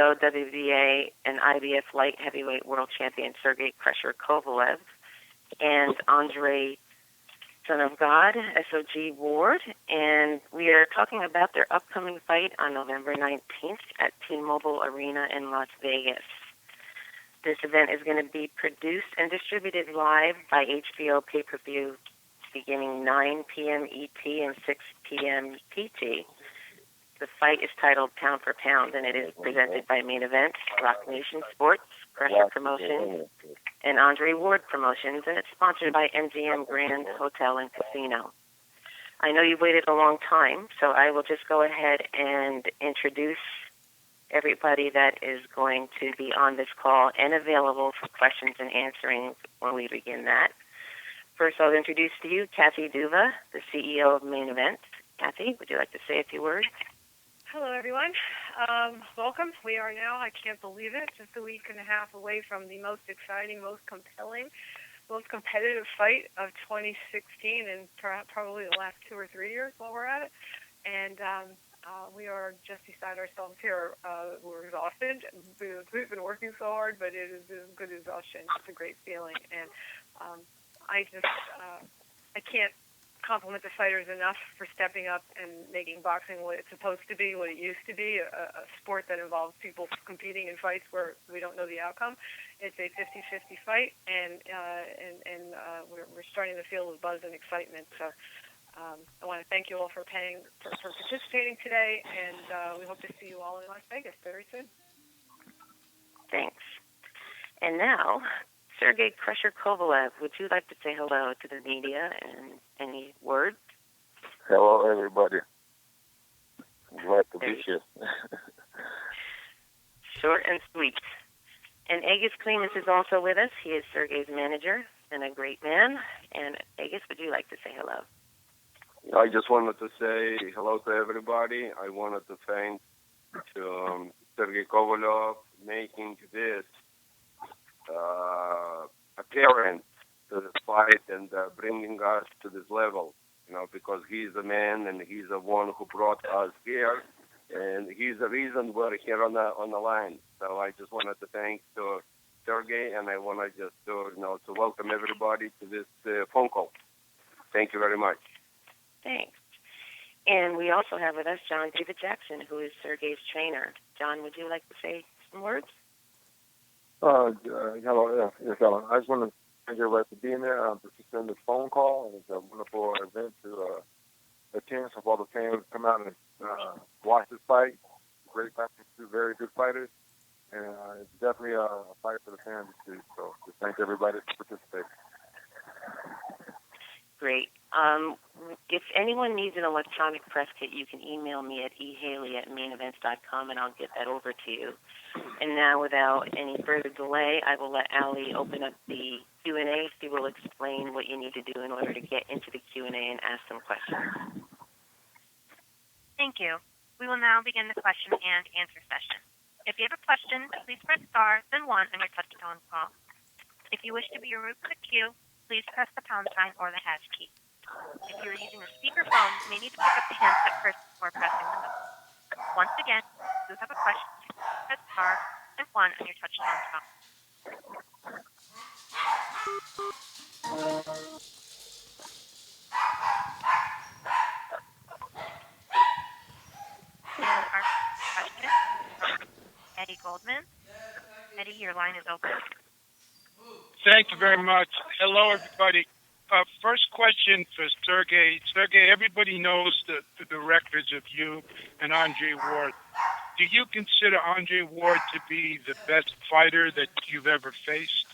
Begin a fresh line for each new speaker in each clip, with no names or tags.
WBA and IBF light heavyweight world champion Sergey Crusher Kovalev, and Andre Son of God, SOG Ward, and we are talking about their upcoming fight on November 19th at T-Mobile Arena in Las Vegas. This event is going to be produced and distributed live by HBO pay-per-view beginning 9 p.m. ET and 6 p.m. PT. The fight is titled Pound for Pound, and it is presented by Main Event, Rock Nation Sports, Crusher Promotions, and Andre Ward Promotions, and it's sponsored by MGM Grand Hotel and Casino. I know you waited a long time, so I will just go ahead and introduce everybody that is going to be on this call and available for questions and answering when we begin that. First, I'll introduce to you Kathy Duva, the CEO of Main Event. Kathy, would you like to say a few words?
Hello, everyone. Welcome. We are now, I can't believe it, just a week and a half away from the most exciting, most compelling, most competitive fight of 2016 and probably the last 2 or 3 years while we're at it. And we are just beside ourselves here. We're exhausted. We've been working so hard, but it is a good exhaustion. It's a great feeling. And I can't compliment the fighters enough for stepping up and making boxing what it's supposed to be, what it used to be, a sport that involves people competing in fights where we don't know the outcome. It's a 50-50 fight, and we're starting to feel the buzz and excitement. So I want to thank you all for participating today, and we hope to see you all in Las Vegas very soon.
Thanks. And now, Sergey Crusher Kovalev, would you like to say hello to the media and any words?
Hello, everybody. Glad to be here.
Short and sweet. And Agus Klimas is also with us. He is Sergey's manager and a great man. And Agus, would you like to say hello?
I just wanted to say hello to everybody. I wanted to thank Sergey Kovalev making this appearance to the fight and bringing us to this level, because he's the man and he's the one who brought us here, and he's the reason we're here on the line. So I just wanted to thank Sergey, and I want to just to welcome everybody to this phone call. Thank you very much.
Thanks. And we also have with us John David Jackson, who is Sergey's trainer. John, would you like to say some words?
Hello. Yes, hello. I just want to thank everybody for being there, participating in this phone call. It's a wonderful event to attend. So all the fans come out and watch this fight. Great fight, two very good fighters, and it's definitely a fight for the fans to see. So just thank everybody for participating.
Great. If anyone needs an electronic press kit, you can email me at ehaley@mainevents.com, and I'll get that over to you. And now, without any further delay, I will let Allie open up the Q&A. She will explain what you need to do in order to get into the Q&A and ask some questions.
Thank you. We will now begin the question and answer session. If you have a question, please press star, then 1 on your touch-tone phone. If you wish to be removed from the queue, please press the pound sign or the hash key. If you are using a speakerphone, you may need to pick up the handset first before pressing the number. Once again, if you have a question, press star and 1 on your touch-tone phone. And our question from Eddie Goldman. Eddie, your line is open.
Thank you very much. Hello, everybody. First question for Sergey. Sergey, everybody knows the records of you and Andre Ward. Do you consider Andre Ward to be the best fighter that you've ever faced?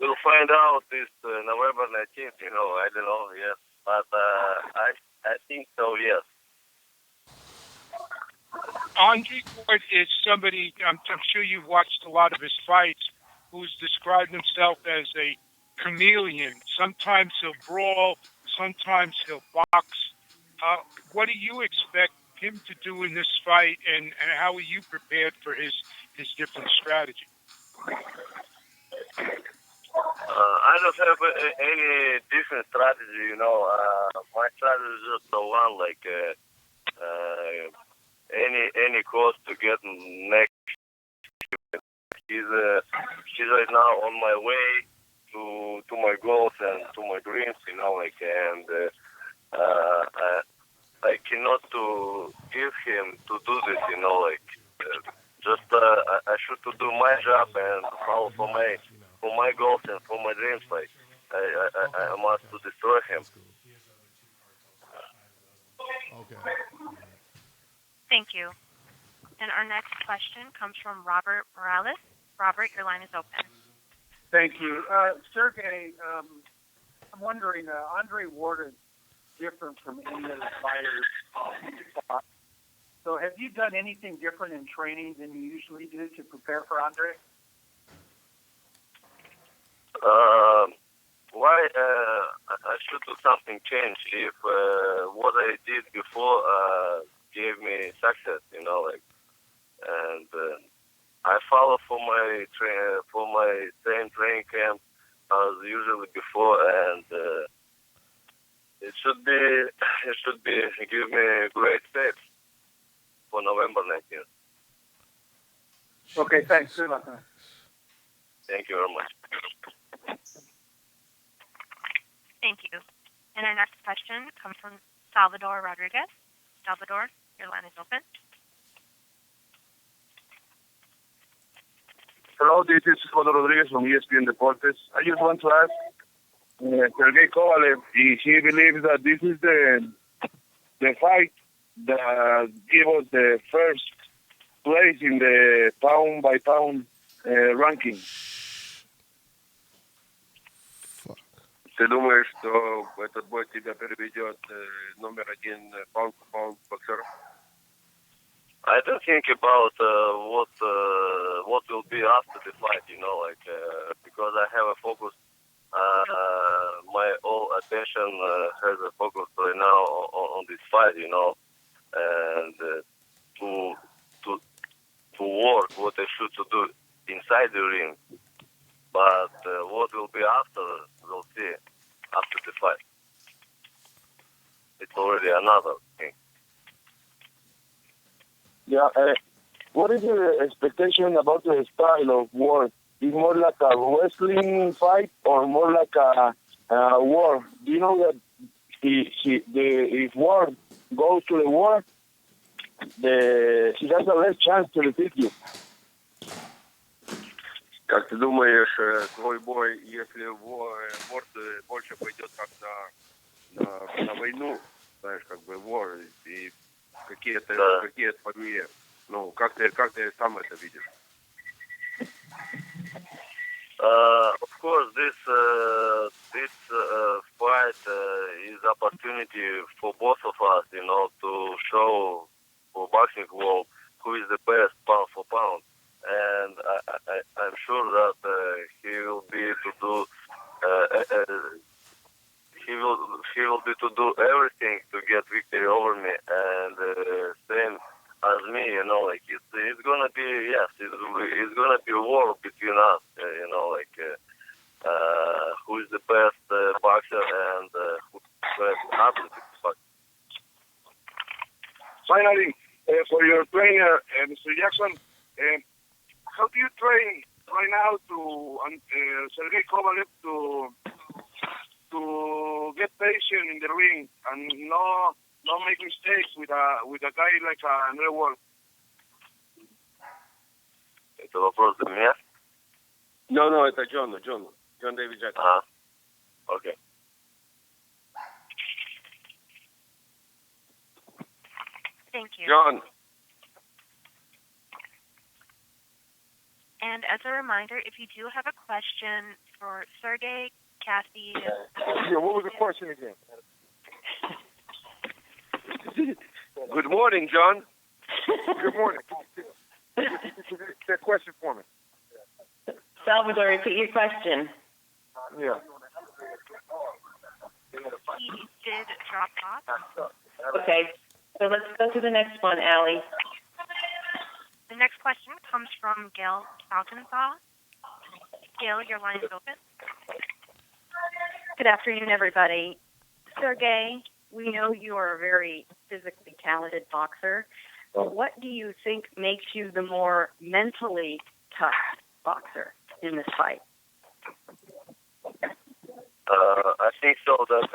We'll find out this November 19th, I don't know, yes. But I think so, yes.
Andre Ward is somebody, I'm sure you've watched a lot of his fights, who's described himself as a chameleon. Sometimes he'll brawl, sometimes he'll box. What do you expect him to do in this fight, and how are you prepared for his different strategy?
I don't have any different strategy, My strategy is just the one, any cost to get next. He's right now on my way to my goals and to my dreams, and I cannot to give him to do this, I should to do my job and follow for my goals and for my dreams. I must to destroy him.
Okay.
Thank you. And our next question comes from Robert Morales. Robert, your line is open.
Thank you. Sergey, I'm wondering, Andre Ward is different from any other fighters. So have you done anything different in training than you usually do to prepare for Andre?
Why I should do something change if what I did before gave me success, and I follow for my same training camp as usually before, and it should be give me great steps for November 19th.
Okay, thanks. Good luck.
Thank you very much.
Thank you. And our next question comes from Salvador Rodriguez. Salvador, your line is open.
Hello, this is Salvador Rodriguez from ESPN Deportes. I just want to ask Sergey Kovalev if he believes that this is the fight that gave us the first place in the pound-by-pound ranking.
Ты думаешь, что этот бой тебя переведет номер один pound-for-pound боксером? I don't think about what will be after the fight, because I have a focus. My whole attention has a focus right now on this fight, and to work what I should to do inside the ring. But what will be after, we'll see after the fight. It's already another thing.
Yeah. What is your expectation about the style of war? Is more like a wrestling fight or more like a war? Do you know that if war goes to the war, he has a less chance to defeat you?
Как ты думаешь, твой бой, если вор больше пойдет как на войну, знаешь, как бы вор и какие-то фамилии, как ты сам это видишь? Of course, this fight is opportunity for both of us, to show for boxing world who is the best pound for pound. And I'm sure that he will be to do to do everything to get victory over me, and same as me, it's gonna be it's gonna be a war between us, who is the best boxer and who is the best athlete.
Finally, for your trainer, Mr. Jackson. How do you train right now to Sergey Kovalev to get patient in the ring and not make mistakes with a guy like Andre Ward?
Это вопрос для меня?
No, это John David Jackson.
Okay.
Thank you.
John.
And as a reminder, if you do have a question for Sergey, Kathy...
Yeah, what was the question again?
Good morning, John.
Good morning. That question for me.
Salvador, repeat your question.
Yeah.
He did drop off.
Okay, so let's go to the next one, Allie.
The next question comes from Gail Falkenthal. Gail, your line is open.
Good afternoon, everybody. Sergey, we know you are a very
physically talented boxer. What do you think makes you the more mentally tough boxer in this fight?
I think so that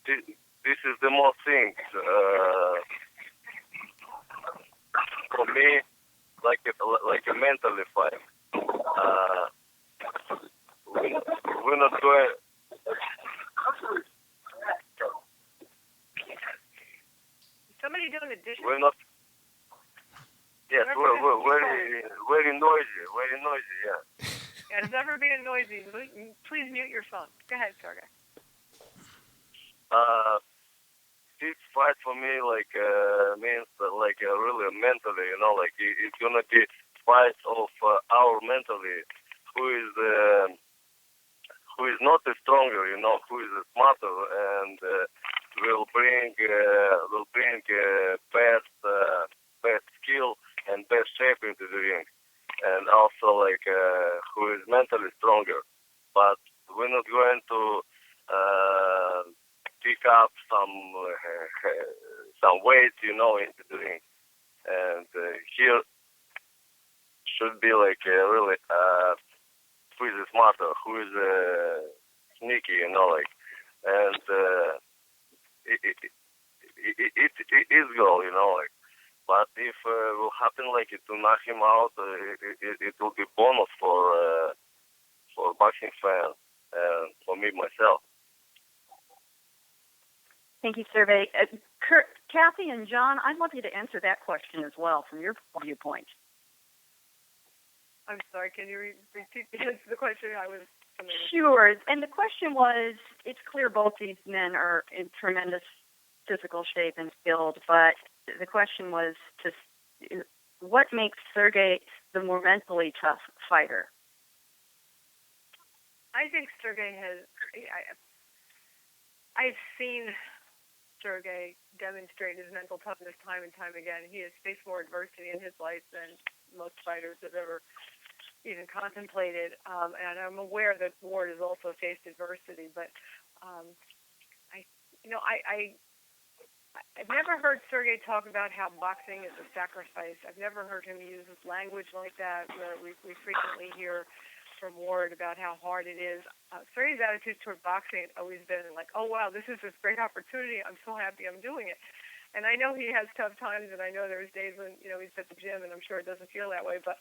this is the most thing for me, like a mentally fight. We're not going.
Somebody doing a dish?
We're not. Yes, we're very noisy. Very noisy. Yeah.
Yeah, it's never being noisy. Please mute your phone. Go ahead, Sergey.
This fight for me means really mentally, like it's gonna be fight of our mentally, who is not the stronger, who is the smarter, and will bring best skill and best shape into the ring, and also who is mentally stronger. But we're not going to pick up some weight, into the ring. And here should be really who is smarter, who is sneaky, and it is goal, But if will happen to knock him out, it will be bonus for boxing fans and for me myself.
Thank you, Sergey. Kathy and John, I'd love you to answer that question as well from your viewpoint.
I'm sorry, can you repeat the question? I was familiar.
Sure. And the question was, it's clear both these men are in tremendous physical shape and skilled, but the question was what makes Sergey the more mentally tough fighter?
I think Sergey I've seen Sergey demonstrate his mental toughness time and time again. He has faced more adversity in his life than most fighters have ever even contemplated. And I'm aware that Ward has also faced adversity, but I've never heard Sergey talk about how boxing is a sacrifice. I've never heard him use language like that, where we frequently hear from Ward about how hard it is. Sergey's attitude toward boxing has always been like, oh, wow, this is this great opportunity. I'm so happy I'm doing it. And I know he has tough times, and I know there's days when, he's at the gym, and I'm sure it doesn't feel that way. But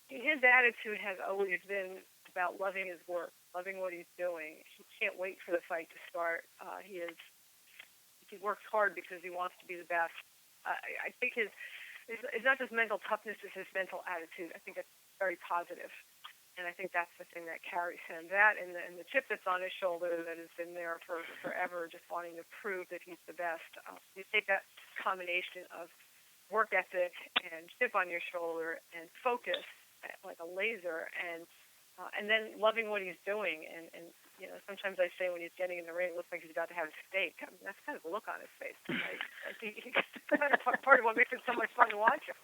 his attitude has always been about loving his work, loving what he's doing. He can't wait for the fight to start. He works hard because he wants to be the best. I think it's not just mental toughness, it's his mental attitude. I think that's very positive. And I think that's the thing that carries him. That and the chip that's on his shoulder that has been there for forever, just wanting to prove that he's the best. You take that combination of work ethic and chip on your shoulder and focus like a laser, and then loving what he's doing. And sometimes I say when he's getting in the ring, it looks like he's about to have a steak. I mean, that's kind of the look on his face. I think that's part of what makes it so much fun to watch him.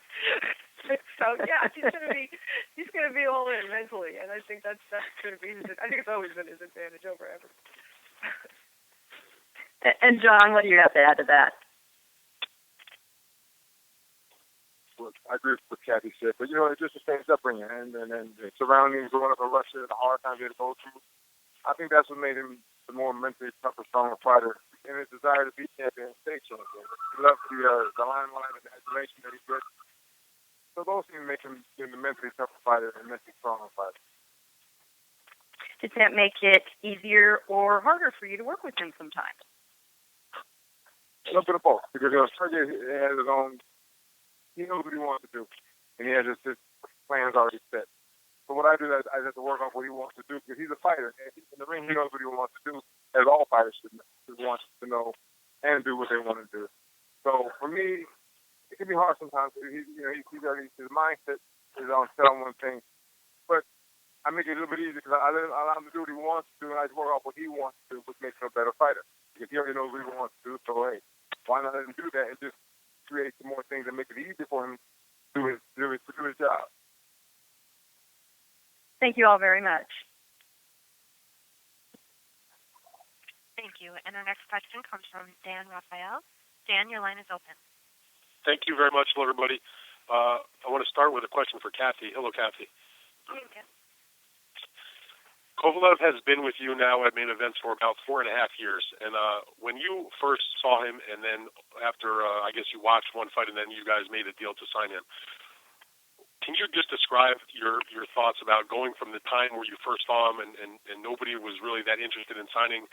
So yeah, he's gonna be all in mentally, and I think that's gonna be I think it's always been his advantage over ever.
And John, what do you have to add to that?
Well, I agree with what Kathy said, but it's just the same upbringing and the surroundings, growing up in Russia, the hard times he had to go through. I think that's what made him the more mentally tougher, stronger fighter, and his desire to be champion and stay champion. He loves the limelight and the adulation that he gets. So those things make him the mentally tougher fighter and mentally stronger fighter.
Does that make it easier or harder for you to work with him sometimes?
A little bit of both, because Sergey has his own. He knows what he wants to do, and he has his plans already set. So what I do is I have to work on what he wants to do, because he's a fighter. And in the ring, he knows what he wants to do, as all fighters should want to know and do what they want to do. So for me, it can be hard sometimes. His mindset is set on one thing, but I make it a little bit easier because I allow him to do what he wants to do, and I just work off what he wants to do, which makes him a better fighter. Because he already knows what he wants to do. So hey, why not let him do that and just create some more things and make it easier for him to do his job.
Thank you all very much.
Thank you. And our next question comes from Dan Raphael. Dan, your line is open.
Thank you very much. Hello, everybody. I want to start with a question for Kathy. Hello, Kathy.
Thank you.
Kovalev has been with you now at main events for about 4.5 years. And when you first saw him, and then after, I guess you watched one fight, and then you guys made a deal to sign him, can you just describe your thoughts about going from the time where you first saw him and nobody was really that interested in signing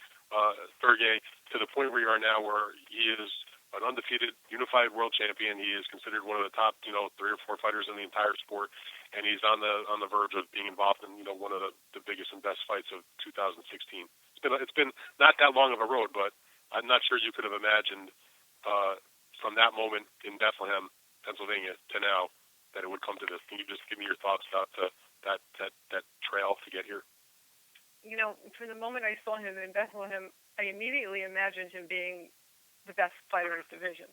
Sergey to the point where you are now, where he is an undefeated, unified world champion? He is considered one of the top, 3 or 4 fighters in the entire sport, and he's on the verge of being involved in, one of the biggest and best fights of 2016. It's been not that long of a road, but I'm not sure you could have imagined from that moment in Bethlehem, Pennsylvania, to now that it would come to this. Can you just give me your thoughts about that trail to get here?
From the moment I saw him in Bethlehem, I immediately imagined him being the best fighter in his division.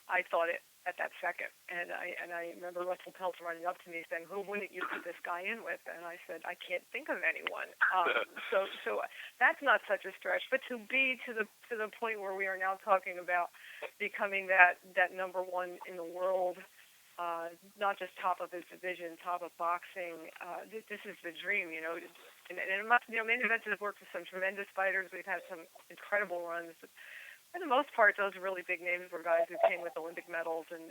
I thought it at that second, and I remember Russell Peltz running up to me saying, "Who wouldn't you put this guy in with?" And I said, "I can't think of anyone." So that's not such a stretch. But to be to the point where we are now talking about becoming that number one in the world. Not just top of his division, top of boxing. This is the dream, And main events has worked with some tremendous fighters. We've had some incredible runs. For the most part, those really big names were guys who came with Olympic medals, and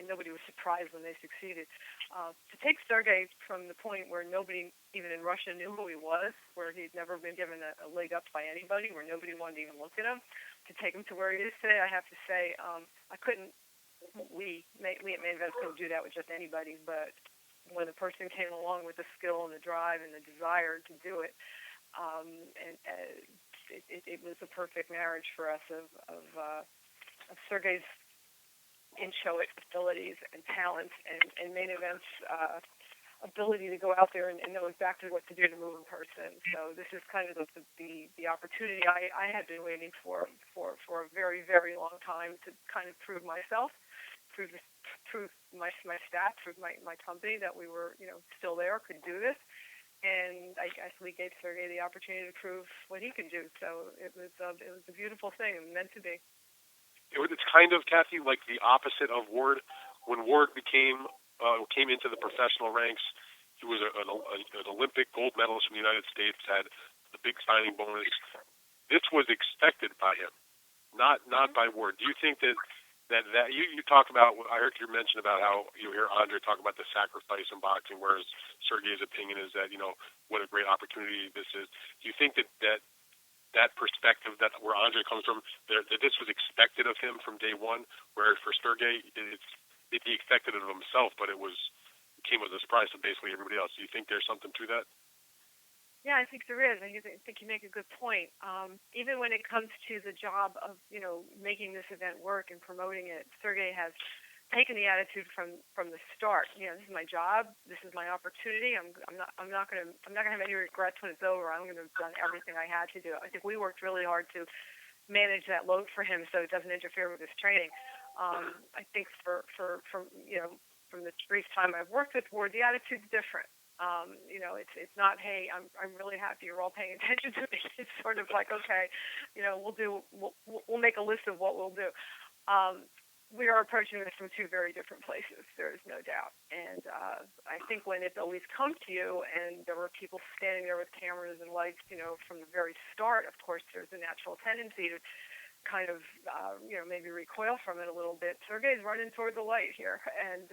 nobody was surprised when they succeeded. To take Sergey from the point where nobody, even in Russia, knew who he was, where he'd never been given a leg up by anybody, where nobody wanted to even look at him, to take him to where he is today, I have to say, I couldn't. We at Main Events couldn't do that with just anybody, but when the person came along with the skill and the drive and the desire to do it, it was the perfect marriage for us of Sergey's in-show abilities and talents and Main Events ability to go out there and know exactly what to do to move a person. So this is kind of the opportunity I had been waiting for a very, very long time to kind of prove myself. Prove my staff, prove my company that we were, still there, could do this, and I guess we gave Sergey the opportunity to prove what he could do. So it was a beautiful thing, and meant to be.
It's kind of, Kathy, like the opposite of Ward. When Ward came into the professional ranks, he was an Olympic gold medalist from the United States, had the big signing bonus. This was expected by him, not by Ward. Do you think that you talk about, I heard you mention about how you hear Andre talk about the sacrifice in boxing, whereas Sergey's opinion is that, what a great opportunity this is. Do you think that perspective, that where Andre comes from, that this was expected of him from day one, whereas for Sergey, he expected it of himself, but it came as a surprise to basically everybody else. Do you think there's something to that?
Yeah, I think there is. I think you make a good point. Even when it comes to the job of, making this event work and promoting it, Sergey has taken the attitude from the start. This is my job. This is my opportunity. I'm not going to have any regrets when it's over. I'm going to have done everything I had to do. I think we worked really hard to manage that load for him so it doesn't interfere with his training. I think from the brief time I've worked with Ward, the attitude's different. It's not, hey, I'm really happy you're all paying attention to me. It's sort of like, okay, we'll make a list of what we'll do. We are approaching this from 2 very different places. There is no doubt. And I think when it's always come to you, and there were people standing there with cameras and lights, from the very start, of course, there's a natural tendency to kind of, maybe recoil from it a little bit. Sergey's running toward the light here, and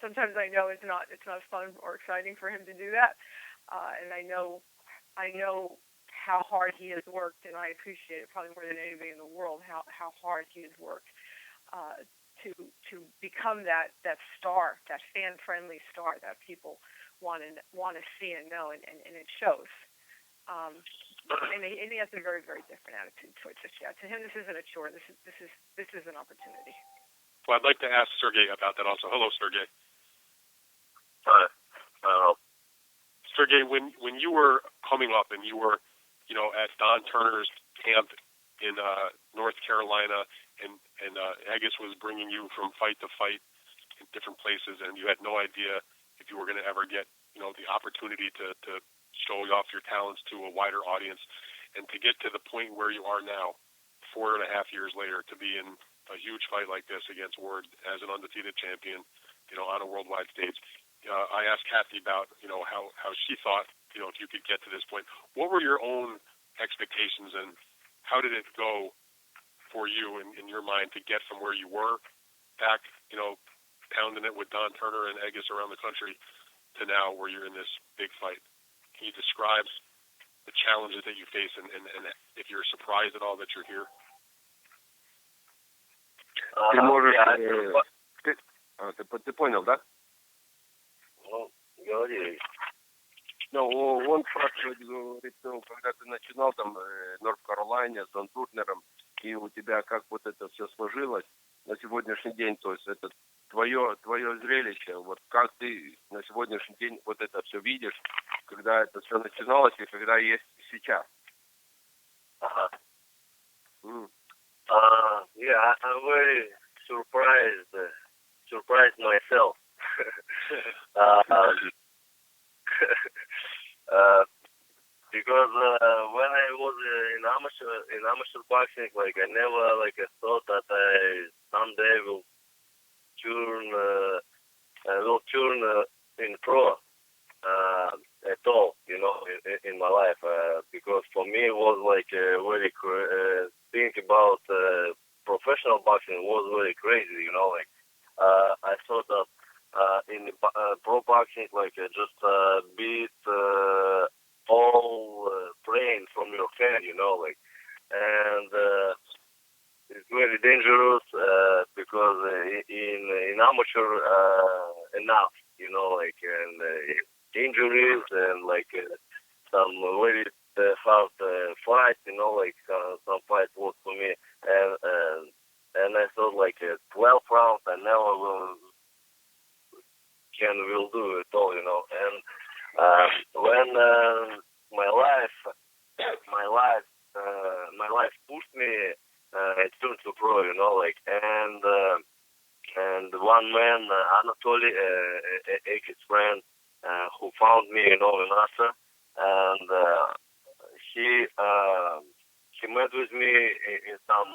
sometimes I know it's not fun or exciting for him to do that, and I know how hard he has worked, and I appreciate it probably more than anybody in the world how hard he has worked to become that star, that fan-friendly star that people want to see and know, and it shows. And he has a very, very different attitude towards this. Yeah, to him, this isn't a chore. This is an opportunity.
Well, I'd like to ask Sergey about that also. Hello, Sergey.
Hi.
Sergey, when you were coming up and you were, at Don Turner's camp in North Carolina, and Agus was bringing you from fight to fight in different places, and you had no idea if you were going to ever get, the opportunity to show off your talents to a wider audience. and to get to the point where you are now, 4.5 years later, to be in a huge fight like this against Ward as an undefeated champion, on a worldwide stage. I asked Kathy about, how she thought, if you could get to this point. What were your own expectations, and how did it go for you in your mind to get from where you were back, pounding it with Don Turner and Egis around the country to now where you're in this big fight? Can you describe the challenges that you face and if you're surprised at all that you're here?
Ты можешь... Ты понял, да?
Ну, говори.
Ну, он спрашивает, говорит, когда ты начинал там в Норт-Каролайне с Дон Турнером, и у тебя как вот это все сложилось на сегодняшний день, то есть это твое зрелище, вот как ты на сегодняшний день вот это все видишь, когда это все начиналось и когда есть сейчас?
Ага. Yeah, I'm very surprised myself. Because when I was in amateur boxing, like I never thought that I someday will turn in pro at all, in my life. Because for me it was very think about professional boxing was very crazy, I thought that in pro boxing, just beat all brain from your hand, and it's very dangerous because in amateur enough, and injuries and some very hard fight, some fight was for me, and I thought 12 rounds I never will do it all, and when my life pushed me, I turned to pro, and one man, Anatoly, Ek's friend, who found me, in Russia, and he met with me in some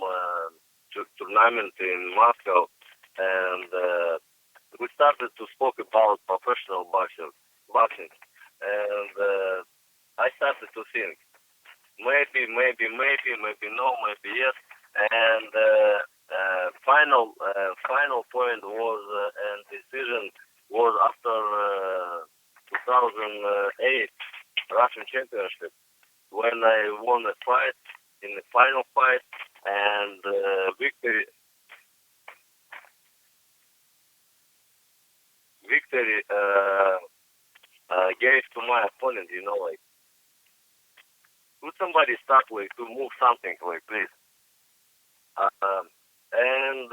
tournament in Moscow, and we started to speak about professional boxing, and I started to think maybe no, maybe yes, and final point was and decision was after 2008 Russian Championship when I won a fight in the final fight, and victory gave to my opponent, could somebody start to move something, please? And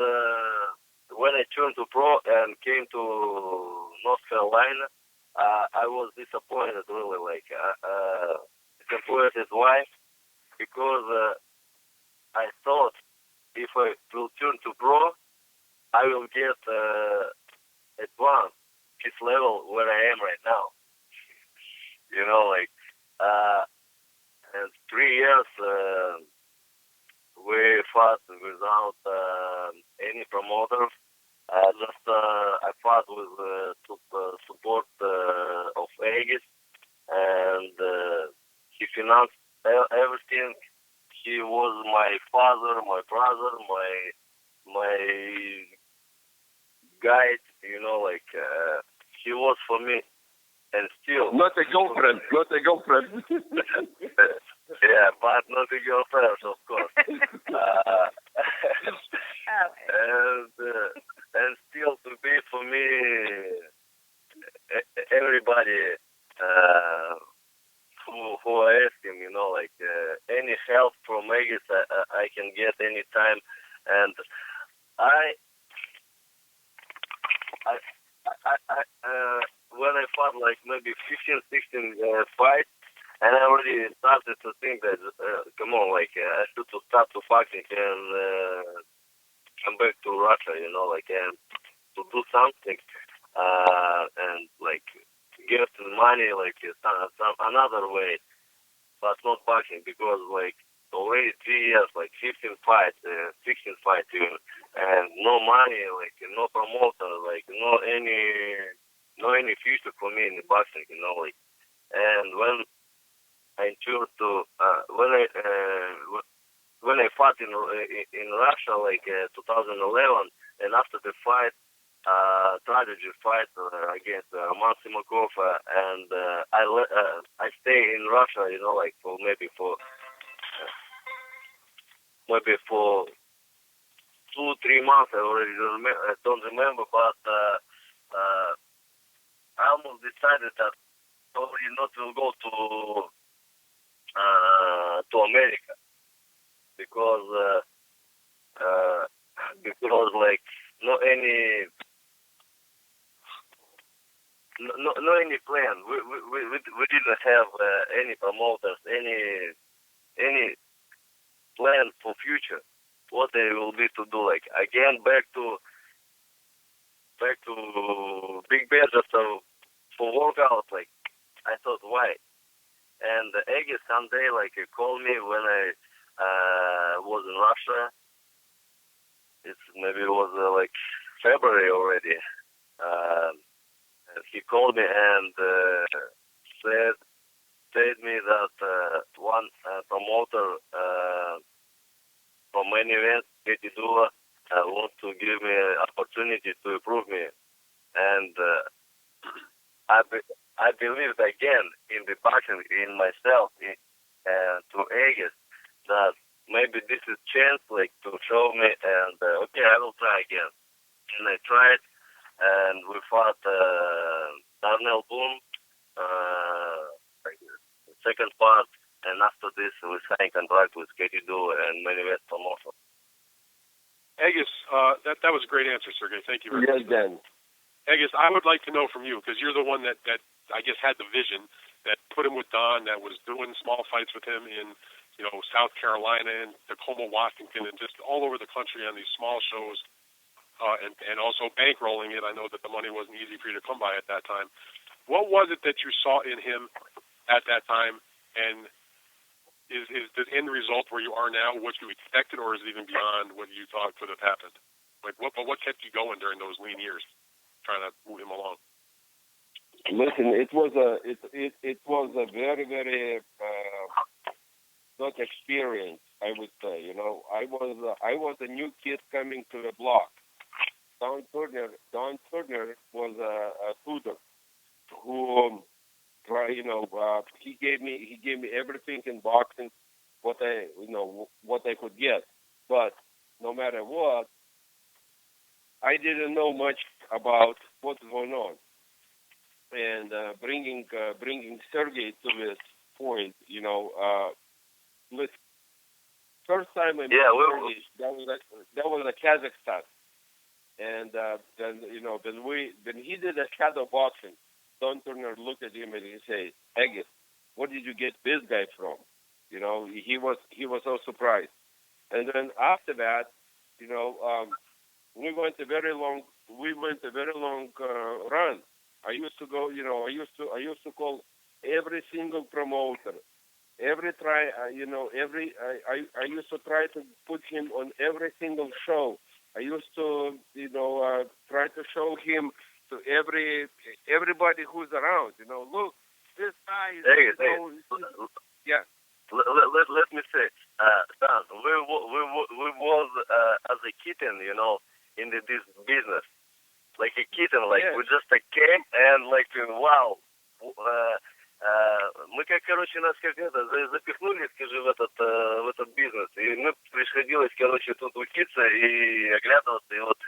when I turned to pro and came to North Carolina, I was disappointed, really, disappointed. Why? Because I thought if I will turn to pro, I will get advanced this level where I am right now. And 3 years we fought without any promoters. I fought with support of Egis, and he financed everything. He was my father, my brother, my guide. He was for me, and still
not a girlfriend.
Yeah, but not a girlfriend, of course. And still to be for me, everybody who I ask him, any help from Egis I can get anytime, and when I fought maybe 15, 16 fights, and I already started to think that, come on, I should to start to boxing and come back to Russia, and to do something, and get money, some another way.
but not boxing because like already 3 years, like 15 fights, 16 fights even, and no money, like no promoter, like no any future for me in the boxing, like. And when I chose to when I fought in Russia, like 2011, and after the fight, tragedy fight against Roman Simakov, and I stay in Russia, like for maybe for 2-3 months. I already don't remember, but I almost decided that probably not will go to America because because like no any no any plan. We didn't have any promoters, any plan for future. What they will be to do, like again back to Big Bear just for workout. Like I thought, why? And Eggy someday like he called me when I was in Russia. Maybe it was like February already. He called me and said me that one promoter from many events, Katie Dula, wants to give me an opportunity to improve me. And I believed again in the boxing, in myself, to Aegis, that maybe this is chance like to show me, and okay, I will try again. And I tried, and we fought Darnell Boone, second part, and after this we signed contract with Katie Do and many West promotion.
Aegis, that was a great answer, Sergey. Thank you very much.
Yes, Dan.
Aegis, I would like to know from you, because you're the one that I guess had the vision that put him with Don, that was doing small fights with him in South Carolina and Tacoma, Washington, and just all over the country on these small shows, and also bankrolling it. I know that the money wasn't easy for you to come by at that time. What was it that you saw in him at that time, and is the end result where you are now what you expected, or is it even beyond what you thought could have happened? Like what kept you going during those lean years, trying to move him along?
Listen, it was a very, very not experience, I would say. I was a new kid coming to the block. Don Turner was a tutor who he gave me everything in boxing, what I could get. But no matter what, I didn't know much about what's going on. And bringing Sergey to this point, first time I met Sergey, that was a Kazakhstan, and then he did a shadow boxing. Don Turner looked at him and he said, "Eggy, where did you get this guy from?" He was so surprised. And then after that, we went a very long run. I used to go, I used to call every single promoter, I used to try to put him on every single show. I used to, try to show him to everybody who's around. Look, this guy is. Yeah.
Let me say, Stan, we was as a kitten, in this business. Like a kitten, like we just came and like, wow. Мы нас запихнули, скажи, в этот бизнес. И мы приходилось, тут учиться и оглядываться. И вот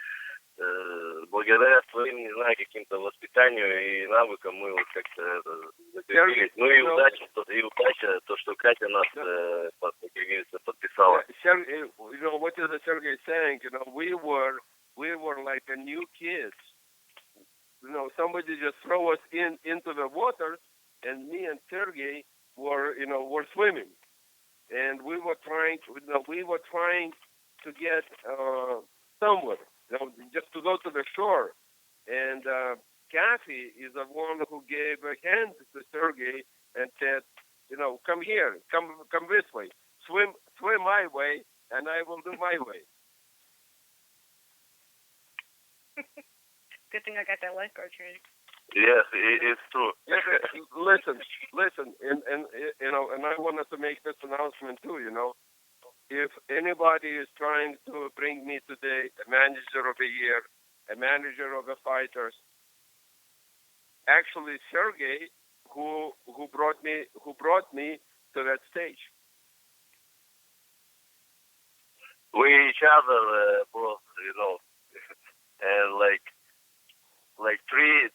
благодаря своим, не знаю, каким-то воспитанию и навыкам мы вот как-то закрепились. Ну и удача, то, что Катя нас, как говорится, подписала.
What is Sergey saying? We were like a new kids. Somebody just throw us into the water, and me and Sergey were swimming, and we were trying to get somewhere, just to go to the shore. And Kathy is the one who gave a hand to Sergey and said, come here, come this way, swim my way, and I will do my way.
Good thing I got that lifeguard training.
Yes, it's true.
listen, and I wanted to make this announcement too. If anybody is trying to bring me today a manager of the year, a manager of the fighters, actually Sergey, who brought me to that stage.
We each other, both, and like three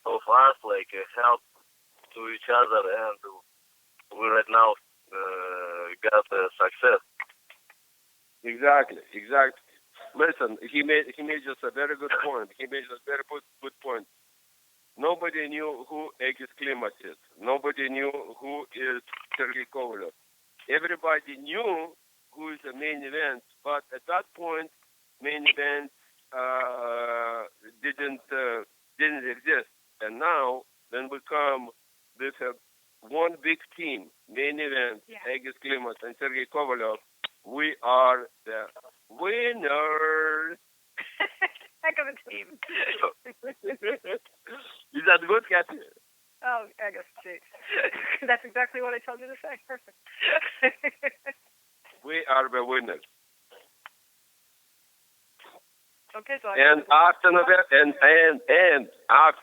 of us help to each other, and we right now got success.
Exactly. Listen, he made just a very good point. He made a very good point. Nobody knew who Egis Klimas is. Nobody knew who is Sergey Kovalev. Everybody knew who is the main event, but at that point, main event didn't exist. And now, when we come with one big team, main event, Egis Klimas and Sergey Kovalev, we are the winners.
Heck of a team.
Is that good, Kathy?
Oh, I guess, geez. That's exactly what I told you to say. Perfect.
We are the winners.
Okay, so
and after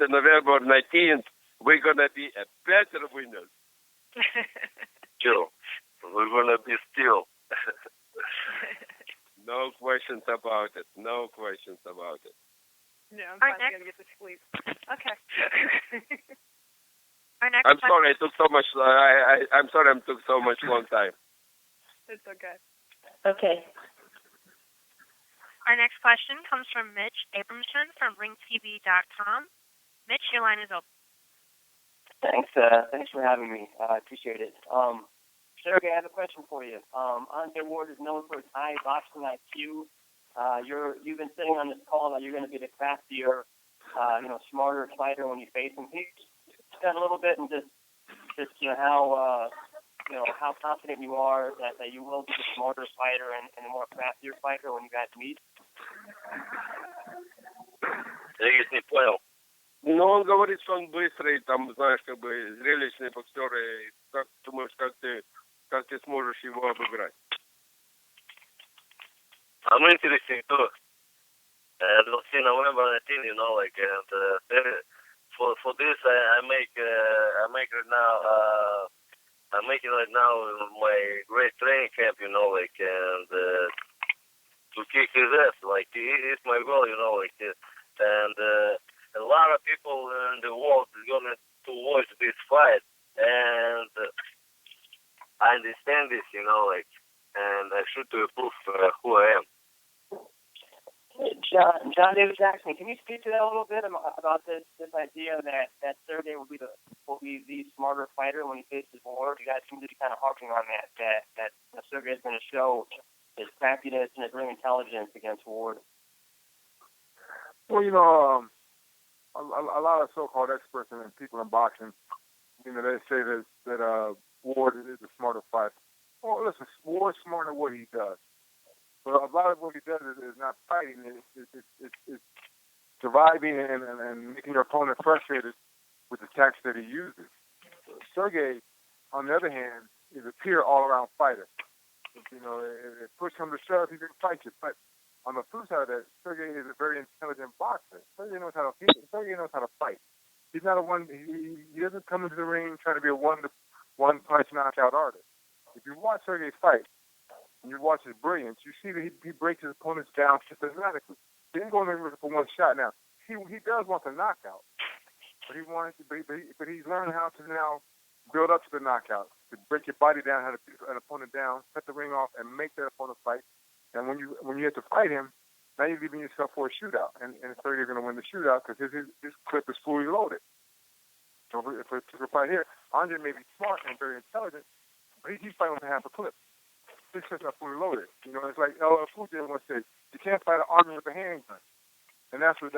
November 19th, we're gonna be a better winners.
Still, we're gonna be still.
No questions about it.
Yeah, I'm finally gonna get to sleep. Okay.
I'm sorry I took so much. I'm sorry I took so much long time.
It's okay.
Okay.
Our next question comes from Mitch Abramson from ringtv.com. Mitch, your line is open.
Thanks for having me. I appreciate it. Sergey, I have a question for you. Andre Ward is known for his high boxing IQ. You've been saying on this call that you're going to be the craftier, smarter fighter when you face him. Can you expand a little bit and just how confident you are that you will be a smarter fighter and a more craftier fighter when you guys meet?
Я не понял.
Ну, он говорит, что он быстрый, там, знаешь, зрелищный боксер, и как думаешь, как ты сможешь его обыграть?
I'm interested too. And we'll see November 19, and for this I make right now. I'm making right now my great training camp, and to kick his ass, it's my goal, and a lot of people in the world is going to watch this fight, and I understand this, and I should prove who I am.
John David Jackson, can you speak to that a little bit about this idea that Sergey will be the smarter fighter when he faces Ward? You guys seem to be kind of harping on that Sergey is going to show his craftiness and his ring intelligence against Ward.
Well, a lot of so-called experts and people in boxing, they say that Ward is a smarter fighter. Well, listen, Ward's smarter than what he does. But a lot of what he does is not fighting. It's surviving and making your opponent frustrated with the tactics that he uses. Sergey, on the other hand, is a pure all-around fighter. If push comes to shove, he can fight you. But on the flip side of that, Sergey is a very intelligent boxer. Sergey knows how to fight. He's not a one. He doesn't come into the ring trying to be a one punch knockout artist. If you watch Sergey fight, and you watch his brilliance, you see that he breaks his opponents down systematically. He didn't go in there for one shot. Now he does want the knockout, but he's learned how to now build up to the knockout, to break your body down, how to beat an opponent down, cut the ring off, and make that opponent fight. And when you have to fight him, now you're leaving yourself for a shootout, and Sergey's going to win the shootout because his clip is fully loaded. So if we took a fight here, Andre may be smart and very intelligent, but he's fighting with half a clip. His clip's not fully loaded. It's like LL Cool J once said, you can't fight an army with a handgun. And that's what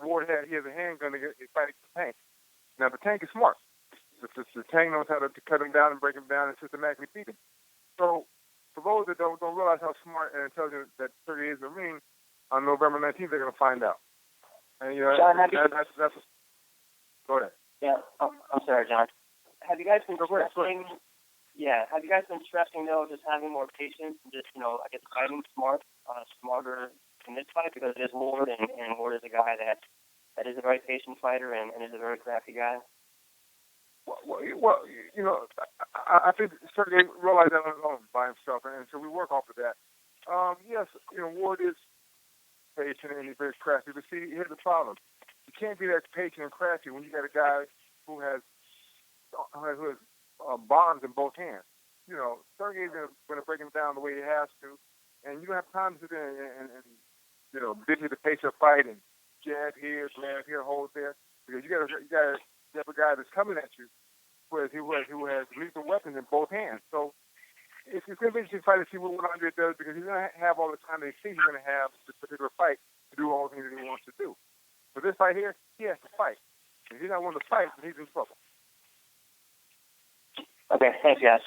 Ward had. He has a handgun to fight the tank. Now the tank is smart. The Tang knows how to cut him down and break him down and systematically beat him. So for those that don't realize how smart and intelligent that Sergey is in the ring, on November 19th they're going to find out. And
John,
that's go ahead.
Yeah, I'm sorry, John. Have you guys been stressing? Yeah, have you guys been stressing though, just having more patience and just I guess fighting smarter in this fight because it is Ward and Ward is a guy that is a very patient fighter and is a very crafty guy.
Well, I think Sergey realized that on his own by himself, and so we work off of that. Yes, Ward is patient and he's very crafty, but see, here's the problem. You can't be that patient and crafty when you got a guy who has bombs in both hands. Sergey's going to break him down the way he has to, and you don't have time to sit there and busy the pace of fight and jab here, hold there, because you got a guy that's coming at you who has lethal weapons in both hands. So it's going to be interesting fight to see what Andre does, because he's going to have all the time that he thinks he's going to have this particular fight to do all the things that he wants to do. For this fight here, he has to fight. If he's not willing to fight, then he's in trouble.
Okay, thanks, guys.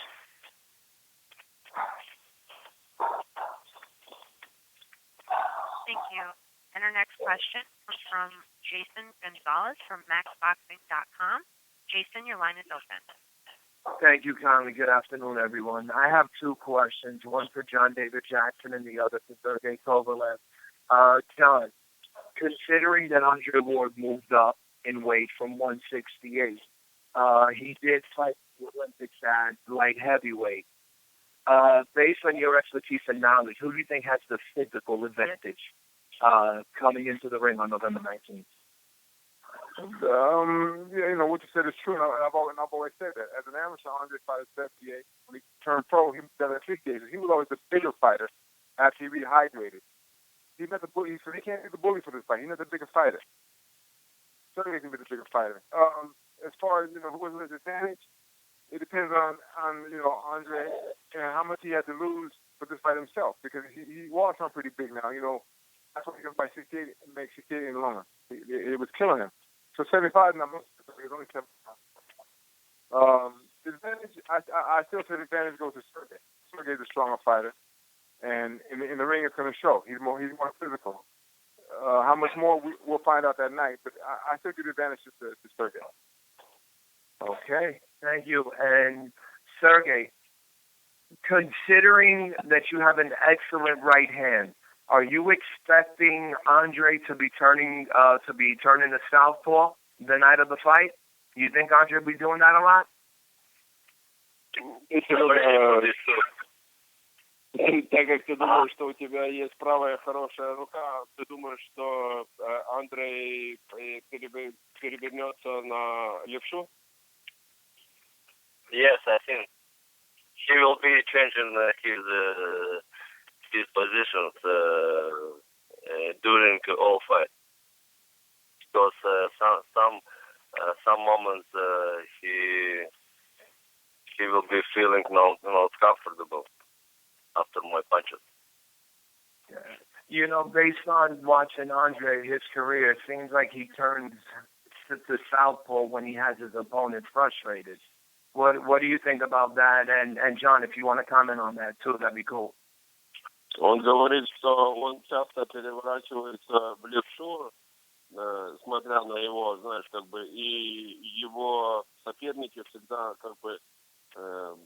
Thank you. And our next question comes from Jason Gonzalez from MaxBoxing.com. Jason, your line is open.
Thank you, Conley. Good afternoon, everyone. I have two questions, one for John David Jackson and the other for Sergey Kovalev. John, considering that Andre Ward moved up in weight from 168, he did fight the Olympics at light heavyweight. Based on your expertise and knowledge, who do you think has the physical advantage coming into the ring on November 19th?
What you said is true, and I've always said that. As an amateur, Andre fought at 78. When he turned pro, he done at 58. He was always the bigger fighter after he rehydrated. He met the bully, so he can't be the bully for this fight. He's not the bigger fighter. Certainly can be the bigger fighter. As far as, who was his advantage, it depends on Andre and how much he had to lose for this fight himself, because he was on pretty big now. That's why he can fight 68 and make 68 and longer. It was killing him. So 75 now, it was only 75. The advantage, I still say the advantage goes to Sergey. Sergey's a stronger fighter, and in the ring it's going to show. He's more physical. How much more we'll find out that night, but I still give the advantage to Sergey.
Okay, thank you. And Sergey, considering that you have an excellent right hand, are you expecting Andre to be turning to southpaw the night of the fight? You think Andre will be doing that a lot?
Так как ты думаешь, что у тебя есть правая хорошая рука, ты думаешь, что Андрей перевернется на левшу?
Yes, I think he will be changing his positions during all fight, because some moments he will be feeling not comfortable after my punches.
Based on watching Andre, his career, it seems like he turns to southpaw when he has his opponent frustrated. What do you think about that? And John, if you want to comment on that too, that'd be cool.
Он говорит, что он часто переворачивается в левшу, смотря на его, и его соперники всегда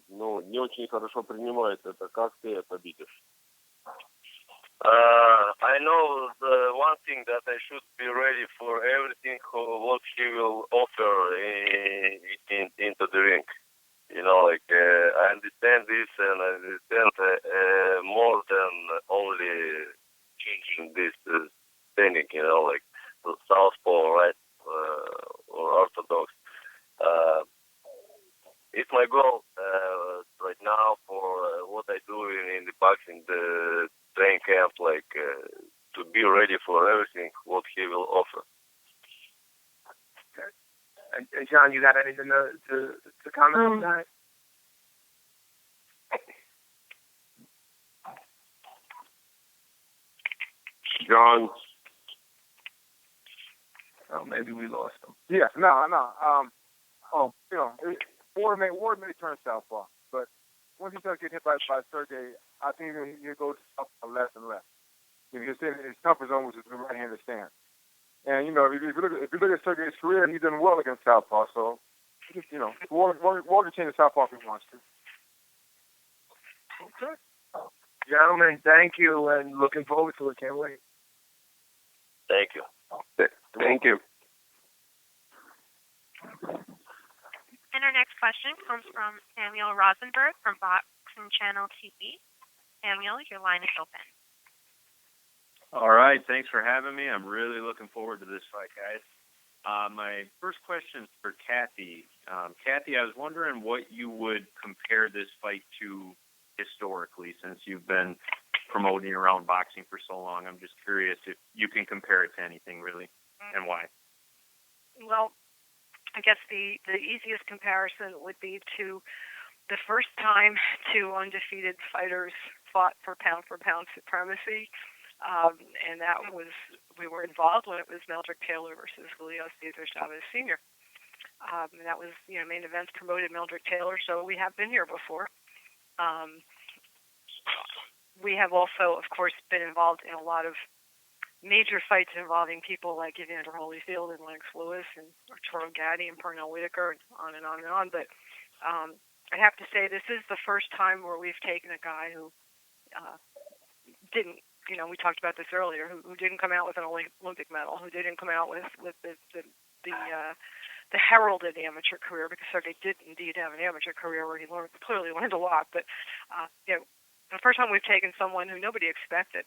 не очень хорошо принимают это. Как ты это видишь?
I know the one thing that I should be ready for everything what he will offer into the ring. I understand this, and I understand more than only changing this technique, southpaw, right, or orthodox. It's my goal right now for what I do in the boxing, the training camp, to be ready for everything what he will offer.
And John, you got anything to comment on that?
John.
Oh, maybe we lost him.
Yeah, no. Ward may turn southpaw, but once he starts getting hit by Sergey, I think he'll go to southpaw less and less. His comfort zone was the right-handed stance. And, if you look at Sergey's career, he's done well against southpaw. So, Ward can change the southpaw if he wants to.
Okay. Gentlemen, thank you, and looking forward to it. Can't wait.
Thank you.
Thank you.
And our next question comes from Samuel Rosenberg from Boxing Channel TV. Samuel, your line is open.
All right, thanks for having me. I'm really looking forward to this fight, guys. My first question is for Kathy. Kathy, I was wondering what you would compare this fight to historically, since you've been promoting around boxing for so long. I'm just curious if you can compare it to anything, really, and why.
Well, I guess the easiest comparison would be to the first time two undefeated fighters fought for pound supremacy. And that was, we were involved when it was Meldrick Taylor versus Julio Cesar Chavez Sr. And that was, main events promoted Meldrick Taylor, so we have been here before. We have also, of course, been involved in a lot of major fights involving people like Evander Holyfield and Lennox Lewis and Arturo Gatti and Pernell Whitaker and on and on and on. But I have to say, this is the first time where we've taken a guy who didn't, we talked about this earlier, who didn't come out with an Olympic medal, who didn't come out with the heralded amateur career, because Sergey did indeed have an amateur career where he clearly learned a lot. But the first time we've taken someone who nobody expected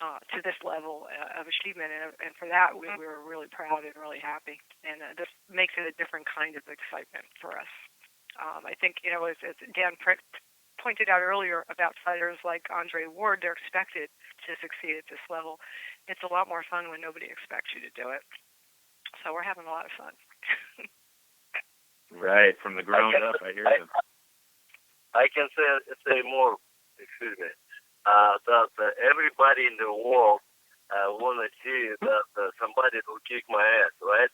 to this level of achievement, and for that we were really proud and really happy, and this makes it a different kind of excitement for us. I think, as Dan pointed out earlier about fighters like Andre Ward, they're expected to succeed at this level. It's a lot more fun when nobody expects you to do it. So we're having a lot of fun.
Right, from the ground up, I hear you.
I can say more, excuse me, that everybody in the world want to see that somebody will kick my ass, right?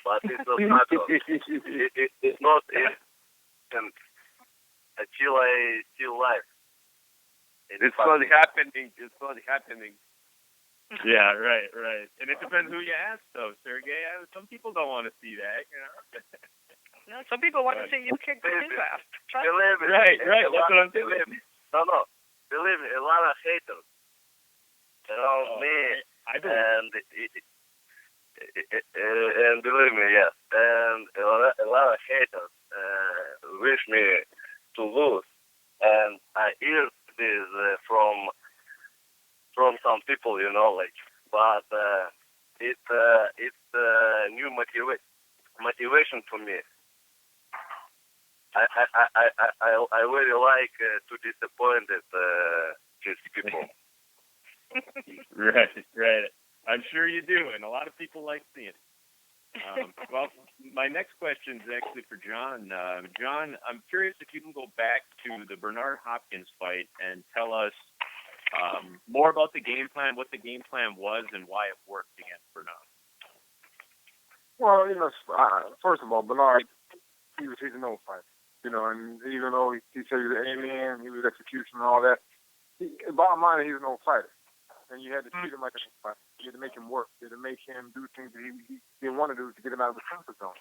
But it's not it's not until I still life.
It's not happening. It's not happening.
Yeah, right. And it depends who you ask, though, Sergey. Some people don't want to see that,
No, some people want to see you kick his ass.
Believe me.
Right. That's what I'm saying.
No. Believe me, a lot of haters around me.
I believe.
And believe me, yes. And a lot of haters wish me to lose. And I hear this from some people, but it's new motivation for me. I really like to disappoint these people.
Right. I'm sure you do, and a lot of people like seeing it. Well, my next question is actually for John. John, I'm curious if you can go back to the Bernard Hopkins fight and tell us more about the game plan, what the game plan was, and why it worked against Bernard.
Well, first of all, Bernard, he's an old fighter. And even though he said he was an alien, he was execution and all that, bottom line, he's an old fighter. And you had to treat him like a fighter. You had to make him work. You had to make him do things that he didn't want to do to get him out of the comfort zone.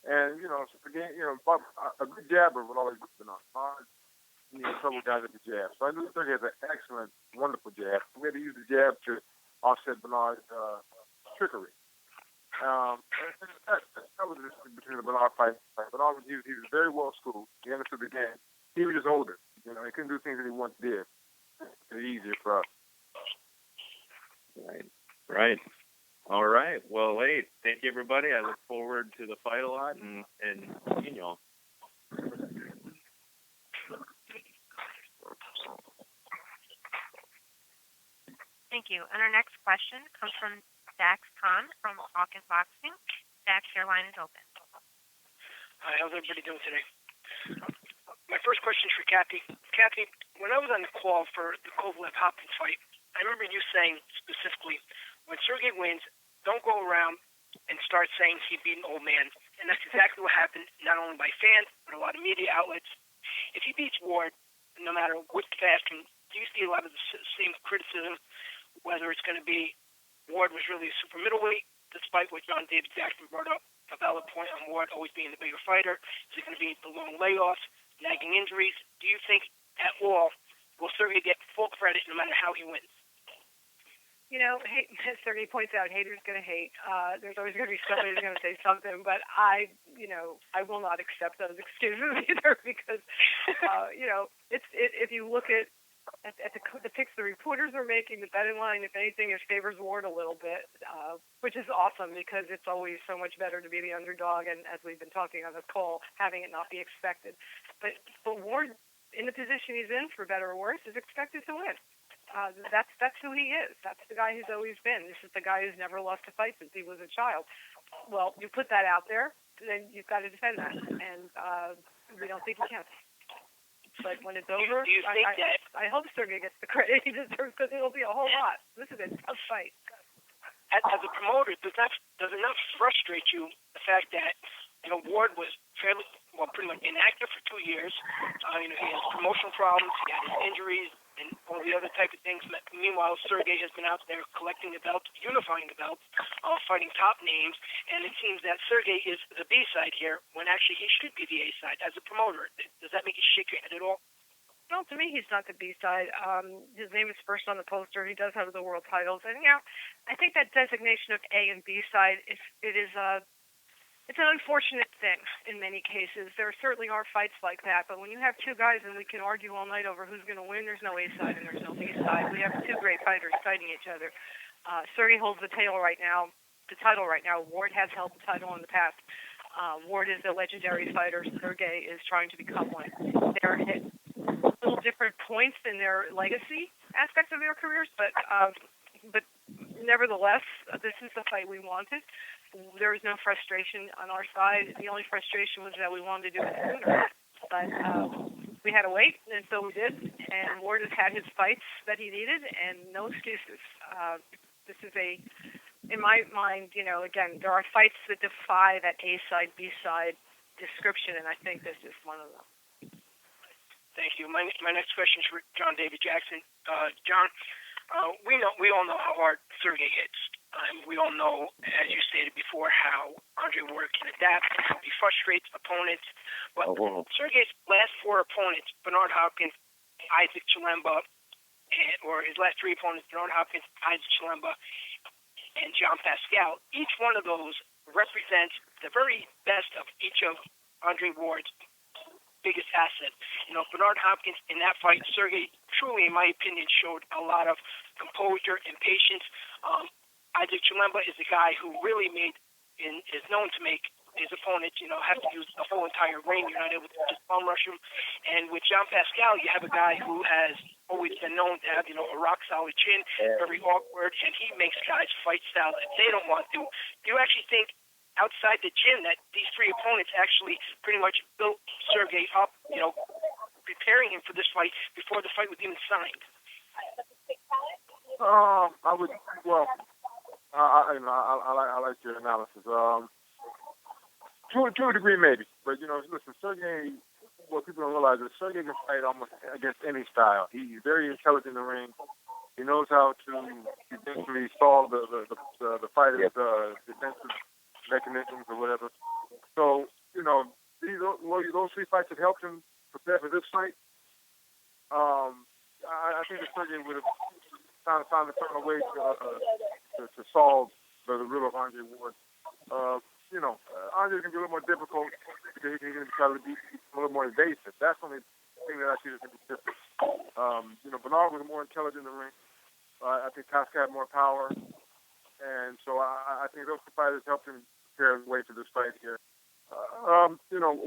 And, again, a good jabber would always beat Bernard. He had trouble guys at the jab. So I knew Sergey has an excellent, wonderful jab. We had to use the jab to offset Bernard's trickery. That was the difference between the Bernard fight. Bernard he was very well schooled. He understood the game. He was just older. He couldn't do things that he once did. It's easier for us.
Right. All right. Well, hey, thank you, everybody. I look forward to the fight a lot and seeing y'all.
Thank you. And our next question comes from Dax Khan from Hawkins Boxing. Dax, your line is open.
Hi, how's everybody doing today? My first question is for Kathy. Kathy, when I was on the call for the Kovalev-Hopkins fight, I remember you saying specifically, when Sergey wins, don't go around and start saying he beat an old man. and that's exactly what happened, not only by fans, but a lot of media outlets. If he beats Ward, no matter what fashion, do you see a lot of the same criticism, whether it's going to be Ward was really a super middleweight, despite what John David Jackson brought up, a valid point on Ward always being the bigger fighter? Is it going to be the long layoffs, nagging injuries? Do you think at all will Sergey get full credit no matter how he wins?
You know, as Sergey points out, haters going to hate. There's always going to be somebody who's going to say something, but I will not accept those excuses either because, if you look at the picks the reporters are making, the betting line, if anything, it favors Ward a little bit, which is awesome because it's always so much better to be the underdog, and as we've been talking on this call, having it not be expected. But Ward, in the position he's in, for better or worse, is expected to win. That's who he is. That's the guy he's always been. This is the guy who's never lost a fight since he was a child. Well, you put that out there, then you've got to defend that, and we don't think he can. But when it's over,
do you think
I hope Sergey gets the credit he deserves because it'll be a whole lot. This is a tough fight.
As a promoter, does it not frustrate you the fact that Ward was pretty much inactive for 2 years? He has promotional problems, he had his injuries, and all the other type of things. Meanwhile, Sergey has been out there collecting the belts, unifying the belts, fighting top names, and it seems that Sergey is the B-side here when actually he should be the A-side. As a promoter, does that make you shake your head at all?
Well, to me, he's not the B-side. His name is first on the poster. He does have the world titles. And, I think that designation of A and B-side, it's an unfortunate thing in many cases. There certainly are fights like that, but when you have two guys and we can argue all night over who's going to win, there's no A-side and there's no B-side. We have two great fighters fighting each other. Sergey holds the title right now. Ward has held the title in the past. Ward is a legendary fighter. Sergey is trying to become one. They're at little different points in their legacy aspects of their careers, but nevertheless, this is the fight we wanted. There was no frustration on our side. The only frustration was that we wanted to do it sooner. But we had to wait, and so we did. And Ward has had his fights that he needed, and no excuses. This is in my mind, again, there are fights that defy that A-side, B-side description, and I think this is one of them.
Thank you. My next question is for John David Jackson. John, we all know how hard Sergey hits. We all know, as you stated before, how Andre Ward can adapt, how he frustrates opponents. But Sergey's last 4 opponents, Bernard Hopkins, Isaac Chilemba, or his last 3 opponents, Bernard Hopkins, Isaac Chilemba, and John Pascal, each one of those represents the very best of each of Andre Ward's biggest assets. Bernard Hopkins, in that fight, Sergey truly, in my opinion, showed a lot of composure and patience. Isaac Chilemba is a guy who really is known to make his opponents, have to use the whole entire ring. You're not able to just bum rush him. And with John Pascal, you have a guy who has always been known to have, a rock-solid chin, very awkward, and he makes guys fight styles that they don't want to. Do you actually think, outside the gym, that these 3 opponents actually pretty much built Sergey up, preparing him for this fight before the fight was even signed?
I would. Well, I like your analysis. To a degree, maybe, but listen, Sergey. What people don't realize is Sergey can fight almost against any style. He's very intelligent in the ring. He knows how to eventually solve the fighter's defensive mechanisms or whatever. So those 3 fights have helped him prepare for this fight. I think that Sergey would have found a way to solve the riddle of Andre Ward. Andre can be a little more difficult because he can try to be a little more invasive. That's the only thing that I see that's going to be different. Bernard was more intelligent in the ring. I think Pascal had more power. And so I think those 2 fighters helped him prepare his way for this fight here.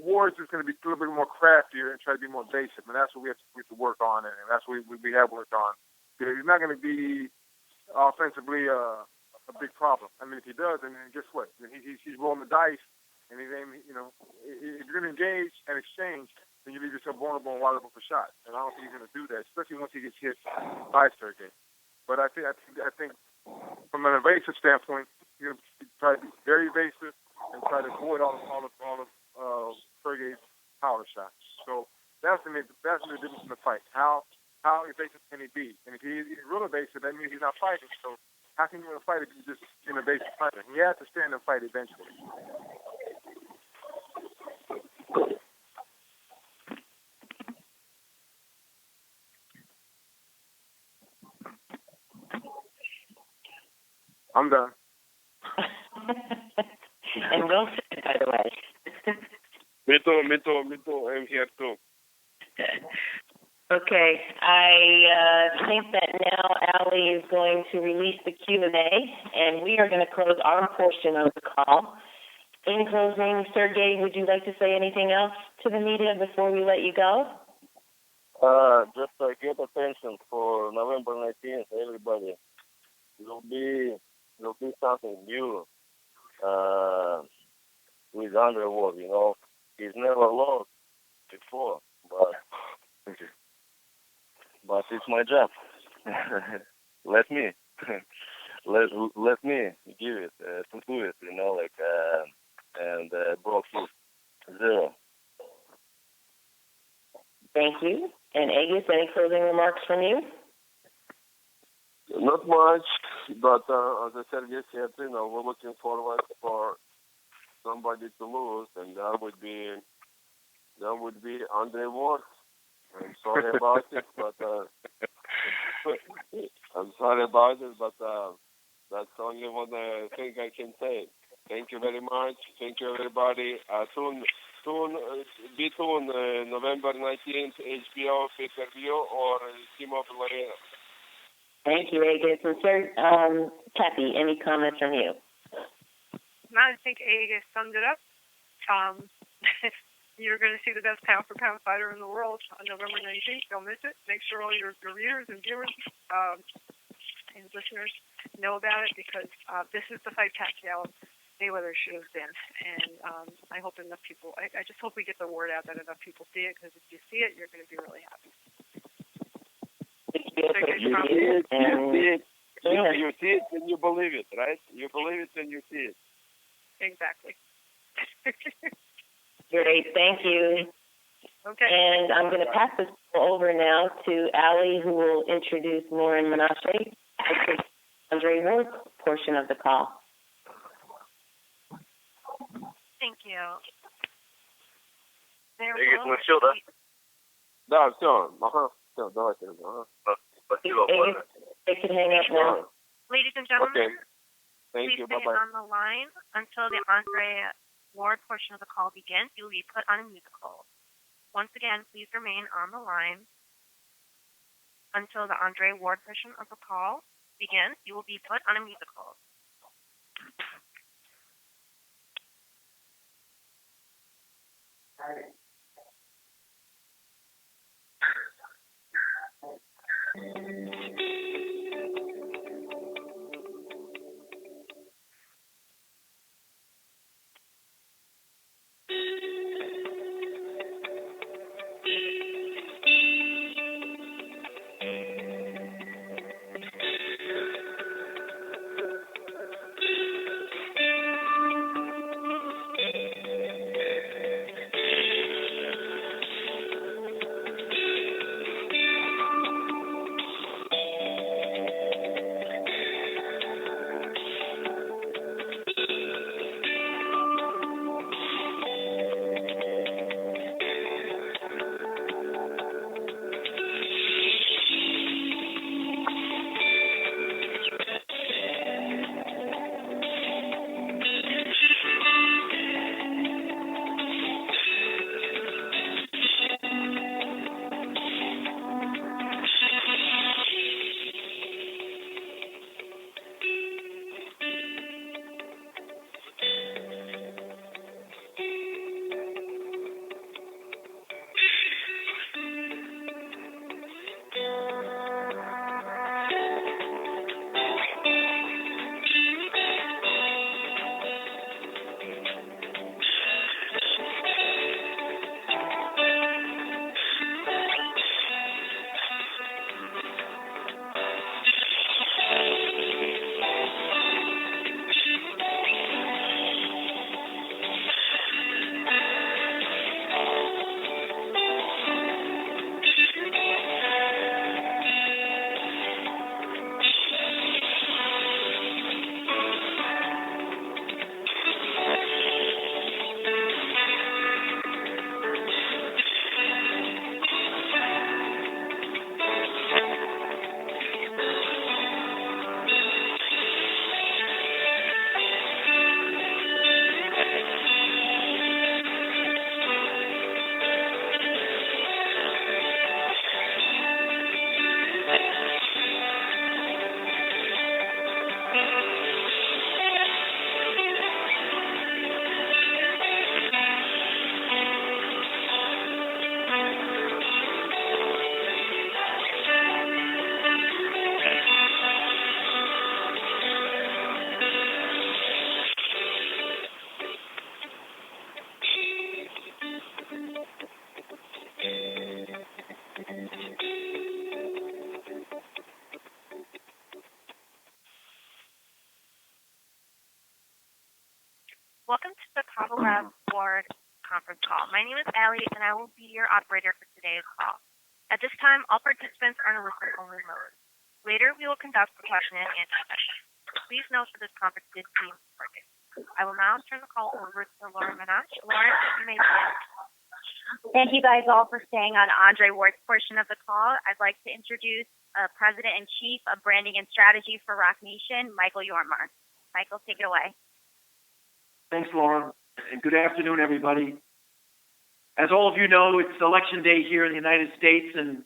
Ward's is going to be a little bit more craftier and try to be more basic, and that's what we have to work on, and that's what we have worked on. He's not going to be offensively a big problem. I mean, if he does, then guess what? He's rolling the dice, and he's aiming. If you're going to engage and exchange, then you leave yourself vulnerable and wide open for shots. And I don't think he's going to do that, especially once he gets hit by Sergey. But I think from an evasive standpoint, you're going to try to be very evasive and try to avoid all the see the difference in the fight? How evasive can he be? And if he's real evasive, that means he's not fighting. So how can you win a fight if you're just an evasive fighter? He has to stand and fight eventually. I'm done.
And Will said, by the way.
Me too. I'm here too.
Okay, I think that now Ali is going to release the Q&A, and we are going to close our portion of the call. In closing, Sergey, would you like to say anything else to the media before we let you go?
Just get attention for November 19th, everybody. It'll be something new with Andre Ward. You know, he's never lost before, but it's my job. let me give it to do it. You know, and broke his 0.
Thank you. And Agus, any closing remarks from you?
Not much, but as I said yesterday, we're looking forward for somebody to lose, and that would be Andre Ward. I'm sorry about it, but that's the only one thing I can say. Thank you very much. Thank you, everybody. Soon, be tuned, November 19th, HBO pay-per-view or T-Mobile Arena.
Thank you, Agus. And Sir, Kathy, any comments from you?
I think Agus summed it up. You're going to see the best pound-for-pound fighter in the world on November 19th. Don't miss it. Make sure all your readers and viewers and listeners know about it, because this is the fight Pacquiao Mayweather should have been. And I hope enough people, I just hope we get the word out that enough people see it, because if you see it, you're going to be really happy.
You see it, and you believe it, right? You believe it and you see it.
Exactly.
Great, thank you.
Okay.
And I'm going to pass this over now to Ali, who will introduce Lauren Menashe, Andre Ward portion of the call.
Thank you. There
Ну все, да?
Да, все. Все, давайте.
Спасибо.
They can hang up now.
Ladies and gentlemen,
Okay. Thank
please
you.
stay
Bye-bye.
on the line until the Andre Ward portion of the call begins. You will be put on a music hold. Once again, please remain on the line until the Andre Ward portion of the call begins. You will be put on a music hold. Welcome to the Kovalev Ward conference call. My name is Allie, and I will be your operator for today's call. At this time, all participants are in a listen-only mode. Later, we will conduct a question and answer session. Please note that this conference is being recorded. I will now turn the call over to Lauren Menashe. Lauren, you may begin.
Thank you guys all for staying on Andre Ward's portion of the call. I'd like to introduce President and Chief of Branding and Strategy for Rock Nation, Michael Yormar. Michael, take it away.
Thanks, Lauren, and good afternoon, everybody. As all of you know, it's Election Day here in the United States, and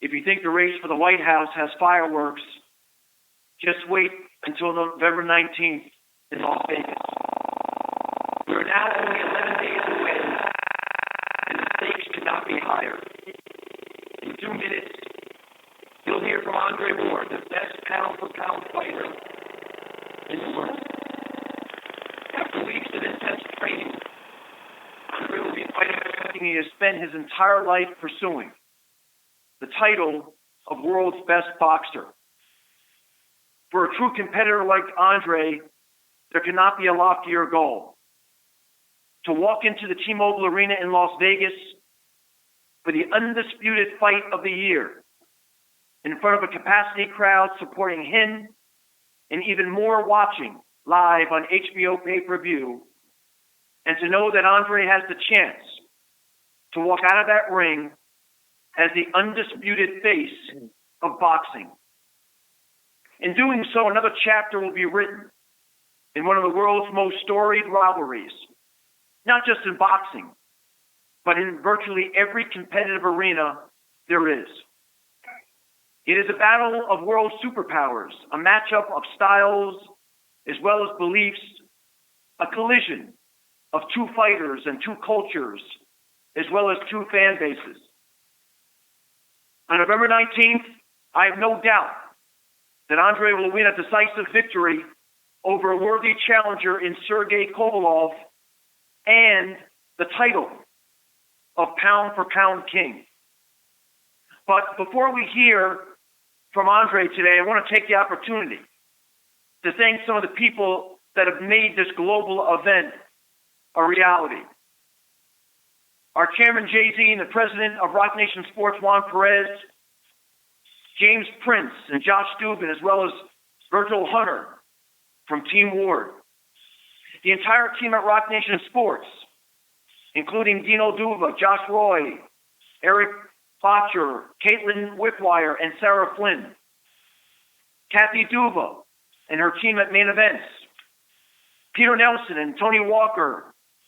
if you think the race for the White House has fireworks, just wait until November 19th in Las Vegas. We're now only 11 days away, and the stakes could not be higher. In 2 minutes, you'll hear from Andre Ward, the best pound-for-pound fighter in the world. After weeks of intense training, Andre will be fighting something he has spent his entire life pursuing, the title of world's best boxer. For a true competitor like Andre, there cannot be a loftier goal. To walk into the T-Mobile Arena in Las Vegas for the undisputed fight of the year, in front of a capacity crowd supporting him and even more watching live on HBO pay-per-view, and to know that Andre has the chance to walk out of that ring as the undisputed face of boxing. In doing so, another chapter will be written in one of the world's most storied rivalries, not just in boxing, but in virtually every competitive arena there is. It is a battle of world superpowers, a matchup of styles as well as beliefs, a collision of two fighters and two cultures, as well as two fan bases. On November 19th, I have no doubt that Andre will win a decisive victory over a worthy challenger in Sergey Kovalev and the title of pound-for-pound king. But before we hear from Andre today, I want to take the opportunity to thank some of the people that have made this global event a reality. Our chairman, Jay-Z, and the president of Rock Nation Sports, Juan Perez, James Prince and Josh Dubin, as well as Virgil Hunter from Team Ward. The entire team at Rock Nation Sports, including Dino Duva, Josh Roy, Eric Botcher, Caitlin Wickwire, and Sarah Flynn. Kathy Duva and her team at Main Events. Peter Nelson and Tony Walker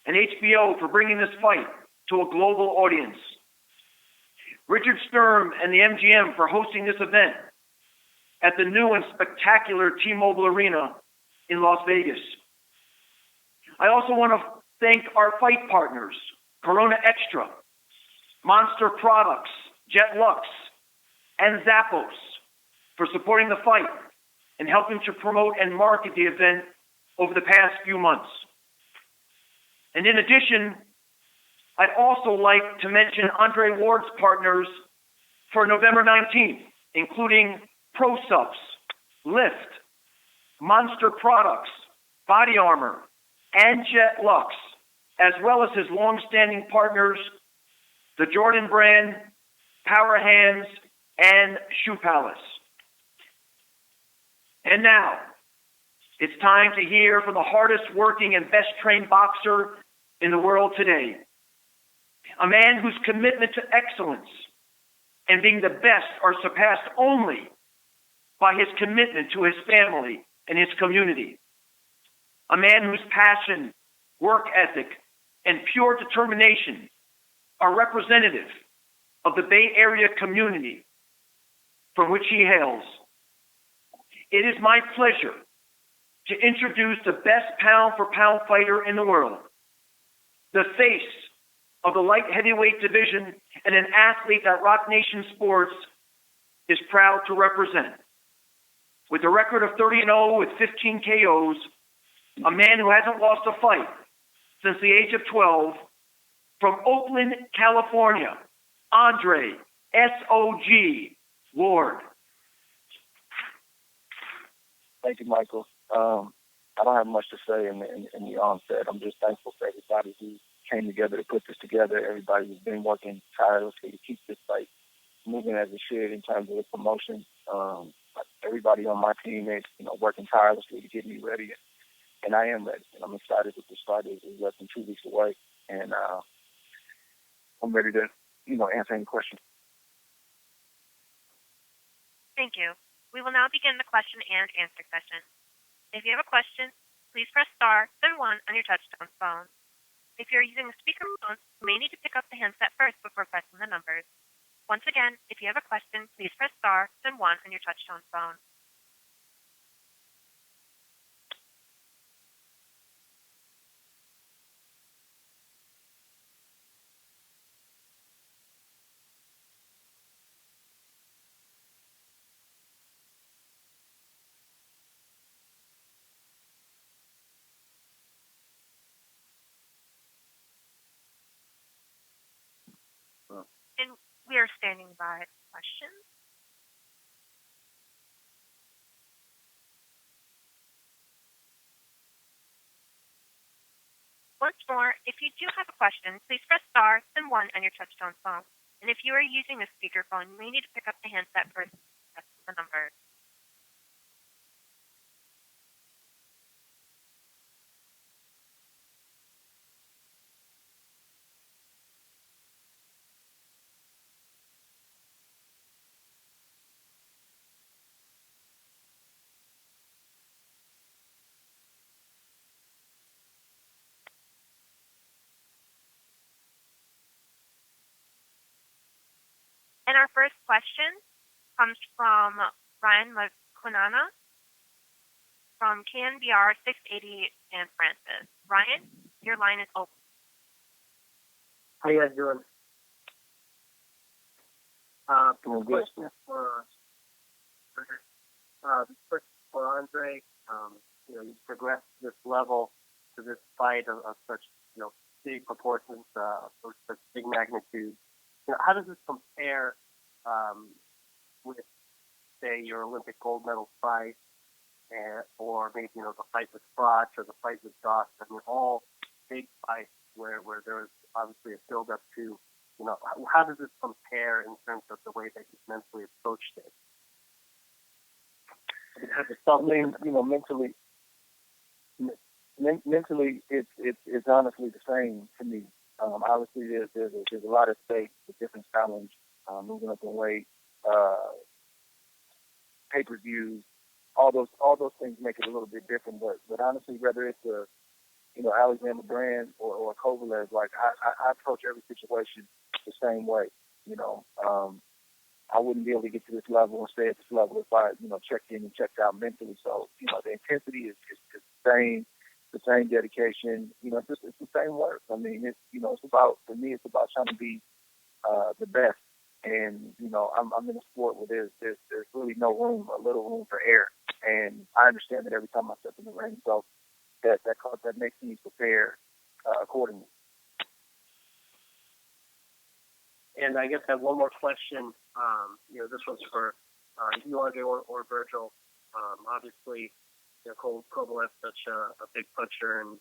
and HBO for bringing this fight to a global audience. Richard Sturm and the MGM for hosting this event at the new and spectacular T-Mobile Arena in Las Vegas. I also want to thank our fight partners, Corona Extra, Monster Products, Jet Lux, and Zappos for supporting the fight and helping to promote and market the event over the past few months. And in addition, I'd also like to mention Andre Ward's partners for November 19th, including ProSups, Lyft, Monster Products, Body Armor, and Jet Lux, as well as his long-standing partners, the Jordan brand, Power Hands, and Shoe Palace. And now, it's time to hear from the hardest working and best trained boxer in the world today. A man whose commitment to excellence and being the best are surpassed only by his commitment to his family and his community. A man whose passion, work ethic, and pure determination are representative of the Bay Area community from which he hails. It is my pleasure to introduce the best pound-for-pound fighter in the world, the face of the light heavyweight division, and an athlete that Rock Nation Sports is proud to represent. With a record of 30-0 with 15 KOs, a man who hasn't lost a fight since the age of 12, from Oakland, California, Andre S.O.G. Ward.
Thank you, Michael. I don't have much to say in the onset. I'm just thankful for everybody who came together to put this together. Everybody who's been working tirelessly to keep this fight moving as it should in terms of the promotion. Everybody on my team is, working tirelessly to get me ready, and I am ready. And I'm excited that this fight is less than 2 weeks away, and I'm ready to, answer any questions.
Thank you. We will now begin the question and answer session. If you have a question, please press star, then 1 on your touchtone phone. If you're using a speakerphone, you may need to pick up the handset first before pressing the numbers. Once again, if you have a question, please press star, then 1 on your touchtone phone. And we are standing by questions. Once more, if you do have a question, please press star, then 1 on your touchtone phone. And if you are using a speakerphone, you may need to pick up the handset first before pressing the numbers. And our first question comes from Ryan McQuinana from KNBR 680 San Francisco. Ryan, your line is open.
How you guys doing? Question first for Andre. You progressed to this level, to this fight of such, big proportions, of such big magnitude. How does this compare with, say, your Olympic gold medal fight, or maybe the fight with Crotch or the fight with Doss? I mean, all big fights where there was obviously a build up to. How does this compare in terms of the way that you mentally approached it?
Mentally, it's honestly the same to me. Obviously, there's a lot at stake, a different challenge, moving up in weight, pay-per-views, all those things make it a little bit different. But honestly, whether it's Alexander Brand or Kovalev, like I approach every situation the same way. I wouldn't be able to get to this level and stay at this level if I, checked in and checked out mentally. So, the intensity is the same dedication. It's the same work. I mean, it's about, for me, it's about trying to be the best. And, I'm in a sport where there's really no room, a little room for error. And I understand that every time I step in the ring. So that makes me prepare accordingly.
And I guess I have one more question. This one's for you, Andre, or Virgil. Obviously, Kovalev such a big puncher, and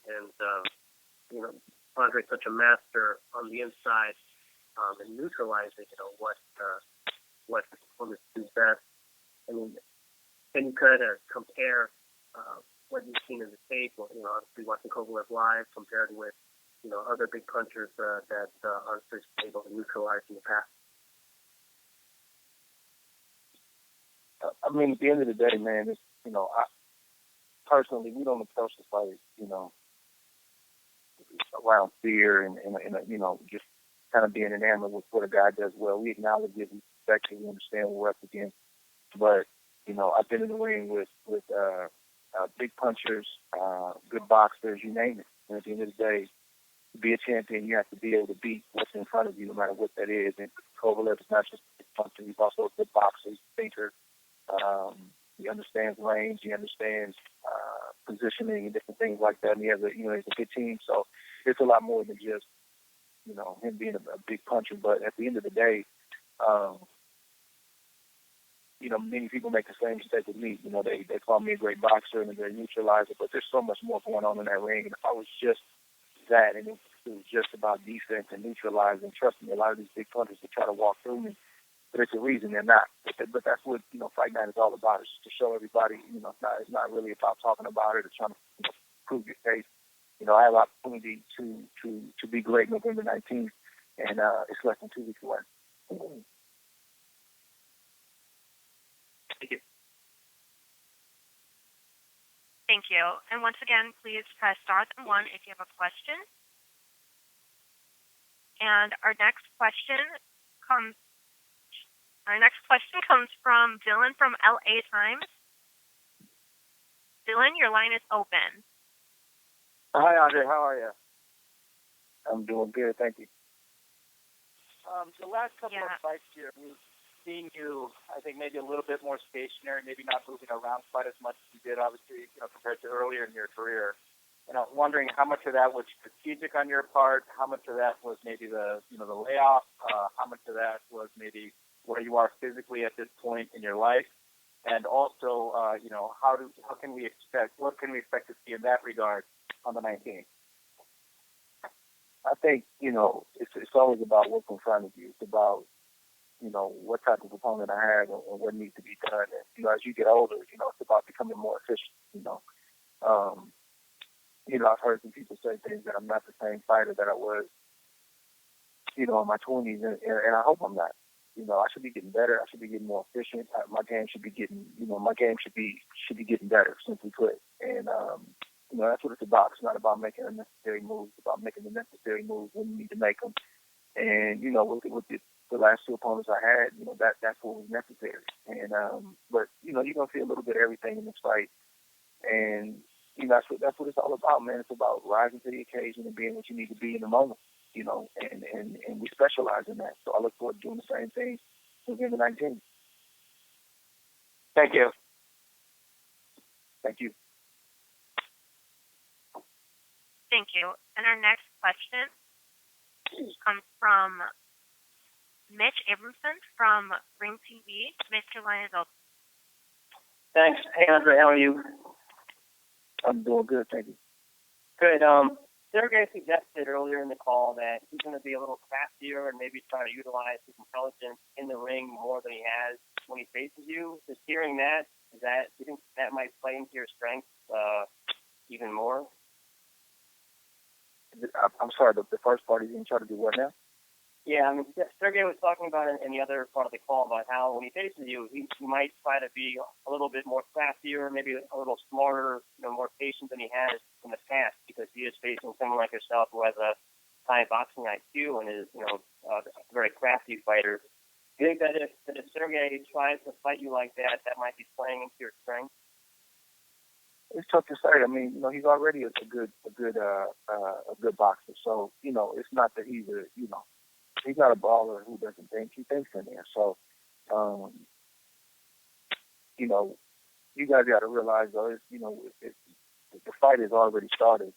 Andre's such a master on the inside in neutralizing, what opponents do best. I mean, can you kind of compare what you've seen in the tape? Obviously watching Kovalev live compared with other big punchers that Andre's been able to neutralize in the past?
I mean, at the end of the day, man, it's, personally, we don't approach the fight, around fear and just kind of being enamored with what a guy does well. We acknowledge it, we respect it, we understand what we're up against. But, I've been in the ring with big punchers, good boxers, you name it. And at the end of the day, to be a champion, you have to be able to beat what's in front of you, no matter what that is. And Kovalev is not just a big puncher; he's also a good boxer, he's a thinker. He understands range, he understands positioning and different things like that. And he has he's a good team. So it's a lot more than just him being a big puncher. But at the end of the day,
many people make the same mistake with me. They call me a great boxer and a great neutralizer, but there's so much more going on in that ring. And if I was just that, and it was just about defense and neutralizing, trust me, a lot of these big punchers that try to walk through me, but it's a reason they're not. But that's what Fight Night is all about. It's just to show everybody. It's not really about talking about it or trying to prove your case. I have an opportunity to be great November 19th, and it's less than 2 weeks away.
Thank you. Thank you. And once again, please press star then one if you have a question. And our next question comes from Dylan from LA Times. Dylan, your line is open.
Hi, Andre. How are you?
I'm doing good, thank you.
The last couple of fights here, we've seen you, I think, maybe a little bit more stationary, maybe not moving around quite as much as you did, obviously, compared to earlier in your career. And I'm wondering how much of that was strategic on your part, how much of that was maybe the layoff, how much of that was maybe where you are physically at this point in your life, and also, what can we expect to see in that regard on the 19th?
I think, it's always about what's in front of you. It's about, what type of opponent I have and what needs to be done. And, as you get older, it's about becoming more efficient, I've heard some people say things that I'm not the same fighter that I was, in my 20s, and I hope I'm not. I should be getting better. I should be getting more efficient. My game should be getting, getting better, simply put. And, that's what it's about. It's not about making unnecessary moves. It's about making the necessary moves when you need to make them. And, with the last two opponents I had, that's what was necessary. And, but, you're going to see a little bit of everything in this fight. And, that's what it's all about, man. It's about rising to the occasion and being what you need to be in the moment, and we specialize in that. So I look forward to doing the same thing November 19th.
Thank you.
Thank you.
Thank you. And our next question comes from Mitch Abramson from Ring TV. Mitch, your line is open.
Thanks. Hey, Andre, how are you?
I'm doing good, thank you.
Good. Sergey suggested earlier in the call that he's going to be a little craftier and maybe try to utilize his intelligence in the ring more than he has when he faces you. Just hearing that, do you think that might play into your strengths even more?
I'm sorry, the first part, he's going to try to do what now?
Yeah, Sergey was talking about it in the other part of the call about how when he faces you, he might try to be a little bit more craftier, maybe a little smarter, more patient than he has in the past because he is facing someone like yourself who has a high boxing IQ and is, a very crafty fighter. Do you think that if Sergey tries to fight you like that, that might be playing into your strength?
It's tough to say. I mean, he's already a good boxer. So, it's not that he's he's not a baller who doesn't think. He thinks in there. So, you guys got to realize, though, the fight has already started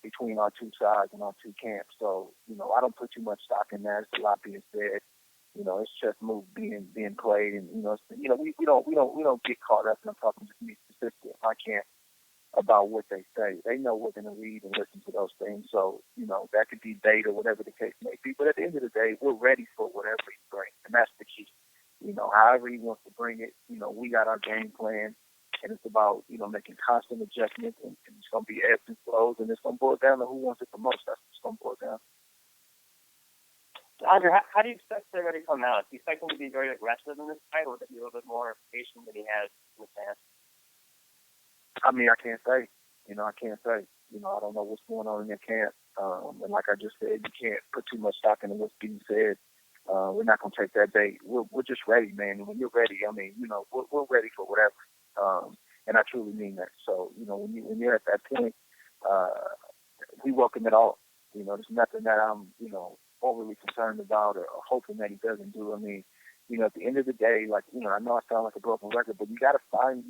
between our two sides and our two camps. So, I don't put too much stock in that. It's a lot being said. It's just move being played, and we don't get caught up. And I'm talking to me specifically. I can't about what they say. They know we're going to read and listen to those things. So, that could be bait or whatever the case may be. But at the end of the day, we're ready for whatever he brings. And that's the key. However he wants to bring it, we got our game plan. And it's about, making constant adjustments. And it's going to be ebbs and flows. And it's going to boil down to who wants it the most. That's what it's going to boil down.
Andre, how do you expect Sergey to come out? Do you expect him to be very aggressive in this fight, or to be a little bit more patient than he has in the past?
I mean, I can't say. I can't say. I don't know what's going on in their camp. And like I just said, you can't put too much stock into what's being said. We're not going to take that bait. We're just ready, man. And when you're ready, I mean, we're ready for whatever. And I truly mean that. So, when you're at that point, we welcome it all. There's nothing that I'm, overly concerned about or hoping that he doesn't do. I mean, at the end of the day, like, I know I sound like a broken record, but you gotta find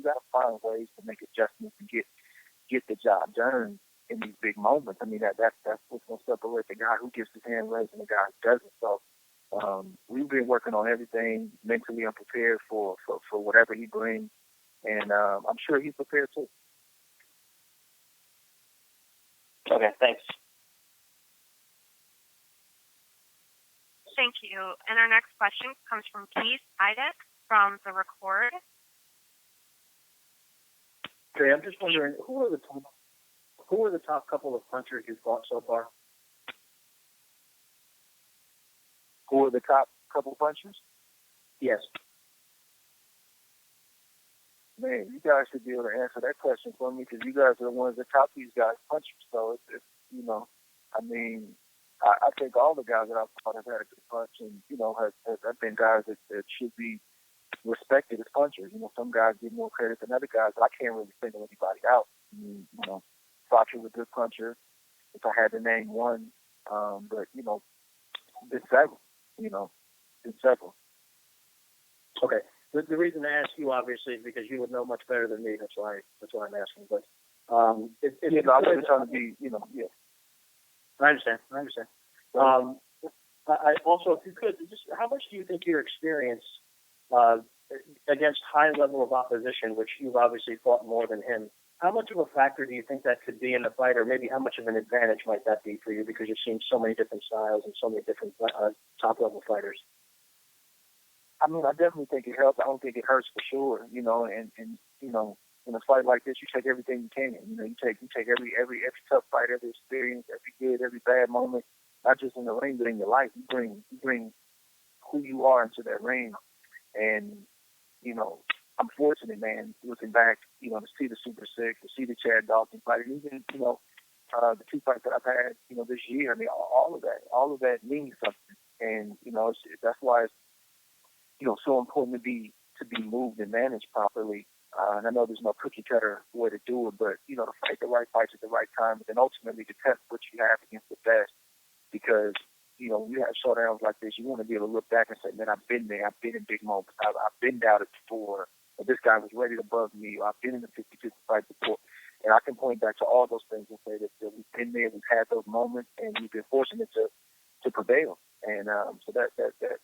ways to make adjustments and get the job done in these big moments. I mean, that's what's gonna separate the guy who gets his hand raised and the guy who doesn't. So,
We've been working on everything mentally. I'm prepared for whatever he brings, and I'm sure he's prepared too.
Okay, thanks.
Thank you. And our next question comes from Keith Idek from The Record.
Okay, I'm just wondering, who are the top couple of punchers you've fought so far?
Who are the top couple punchers?
Yes.
Man, you guys should be able to answer that question for me because you guys are the ones that top these guys punchers. So it's you know, I mean, I think all the guys that I've fought have had a good punch, and you know, have been guys that should be respected as punchers. You know, some guys get more credit than other guys, but I can't really single anybody out. I mean, you know, Sacha's a good puncher. If I had to name one, but you know, it's several. You know, it's several.
Okay. The reason I ask you, obviously, is because you would know much better than me. That's why I'm asking. But
I wasn't trying to be, you know, yeah.
I understand. I also, if you could, just how much do you think your experience against high level of opposition, which you've obviously fought more than him, how much of a factor do you think that could be in the fight, or maybe how much of an advantage might that be for you because you've seen so many different styles and so many different top level fighters?
I mean, I definitely think it helps. I don't think it hurts for sure, you know, and you know, in a fight like this, you take everything you can. You know, you take every tough fight, every experience, every good, every bad moment, not just in the ring, but in your life. You bring who you are into that ring. And, you know, I'm fortunate, man, looking back, you know, to see the Super Six, to see the Chad Dalton fight, and even, you know, the two fights that I've had, you know, this year. I mean, all of that means something. And, you know, that's why it's, you know, so important to be moved and managed properly. And I know there's no cookie cutter way to do it, but, you know, to fight the right fights at the right time, and ultimately to test what you have against the best. Because, you know, you have showdowns like this, you want to be able to look back and say, man, I've been there. I've been in big moments. I've been doubted before. Or this guy was ready to bug me. Or I've been in the 50-50 fight before. And I can point back to all those things and say that we've been there, we've had those moments, and we've been fortunate to prevail. And so that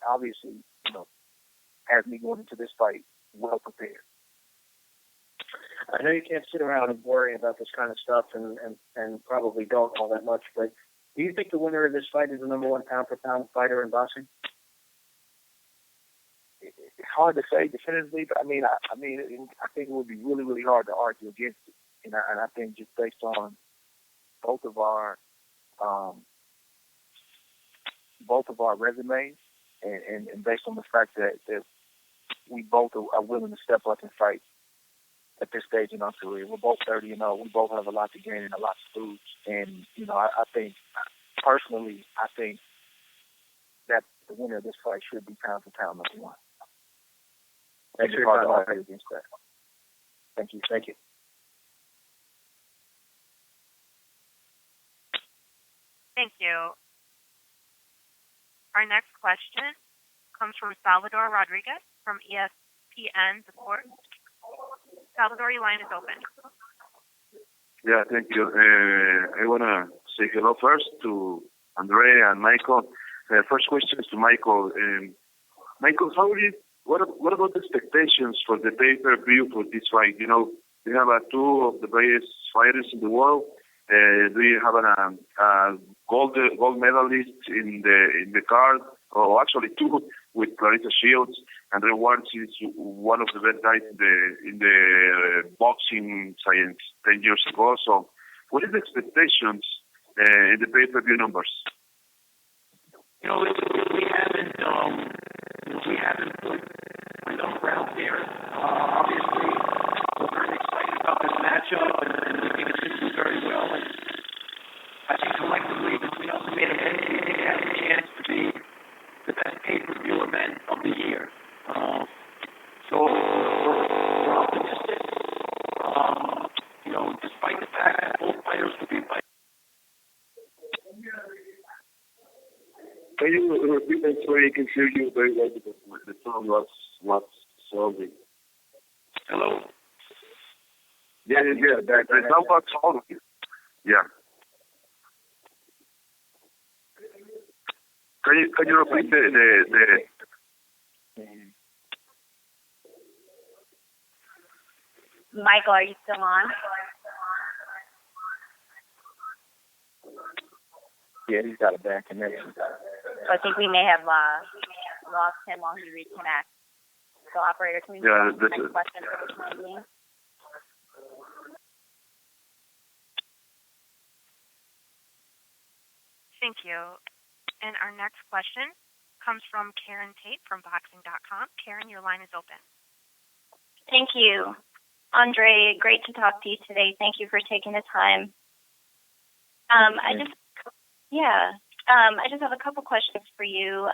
obviously, you know, has me going into this fight well prepared.
I know you can't sit around and worry about this kind of stuff and probably don't all that much, but do you think the winner of this fight is the number one pound-for-pound fighter in boxing?
It's hard to say definitively, but I think it would be really, really hard to argue against it. And I think just based on both of our resumes and based on the fact that we both are willing to step up and fight at this stage in our career. We're both 30 and 0. We both have a lot to gain and a lot to lose. And, you know, I think, personally, that the winner of this fight should be pound for pound number one.
Thanks for your
hard
time.
to argue against that. Thank you.
Thank you. Our next question comes from Salvador Rodriguez from ESPN Sport. Salvador, your line is open.
Yeah, thank you. I want to say hello first to Andrea and Michael. First question is to Michael. Michael, what about the expectations for the pay-per-view for this fight? You know, you have two of the greatest fighters in the world. Do you have a gold medalist in the card? Or actually two, with Clarissa Shields. And Rewards is one of the best guys in the boxing science 10 years ago. So what is the expectations in the pay-per-view numbers?
You know, we haven't put a number out there. Obviously, we're very excited about this matchup, and we think it's going to do very well. And I think collectively, between us and main event, we think it has a chance to be the best pay-per-view event of the year. So we're optimistic. You know, despite the fact that both fighters will be fighting.
Can you repeat that so you can hear you very well because the sound was sounding.
Hello?
Yeah. The sound was sounding. Yeah. Can you repeat the
Michael, are you still on?
Yeah, he's got a bad connection.
So I think we may have lost him while he reconnects. So, operator, can we move on to the next question for the time being?
Thank you. And our next question comes from Karen Tate from Boxing.com. Karen, your line is open.
Thank you. Andre, great to talk to you today. Thank you for taking the time. I just have a couple questions for you.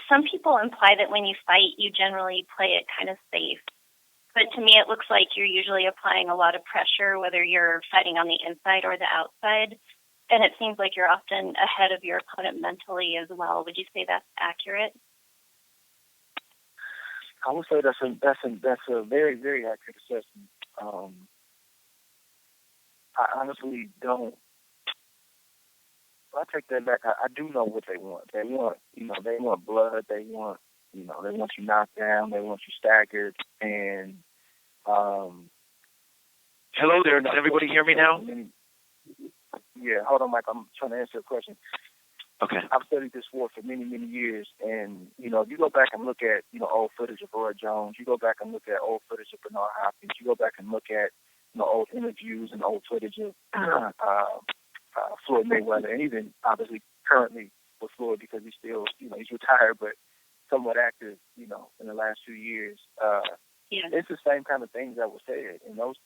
Some people imply that when you fight, you generally play it kind of safe. But to me, it looks like you're usually applying a lot of pressure, whether you're fighting on the inside or the outside. And it seems like you're often ahead of your opponent mentally as well. Would you say that's accurate?
I would say that's a very, very accurate assessment. I honestly don't. I take that back. I do know what they want. They want blood. They want you knocked down. They want you staggered. And
hello there. Does everybody hear me now?
Yeah, hold on, Mike. I'm trying to answer a question.
Okay.
I've studied this sport for many, many years, and you go back and look at old footage of Roy Jones. You go back and look at old footage of Bernard Hopkins. You go back and look at old interviews and old footage of Floyd Mayweather, and even obviously currently with Floyd because he's still he's retired, but somewhat active in the last few years. It's the same kind of things that were said, and those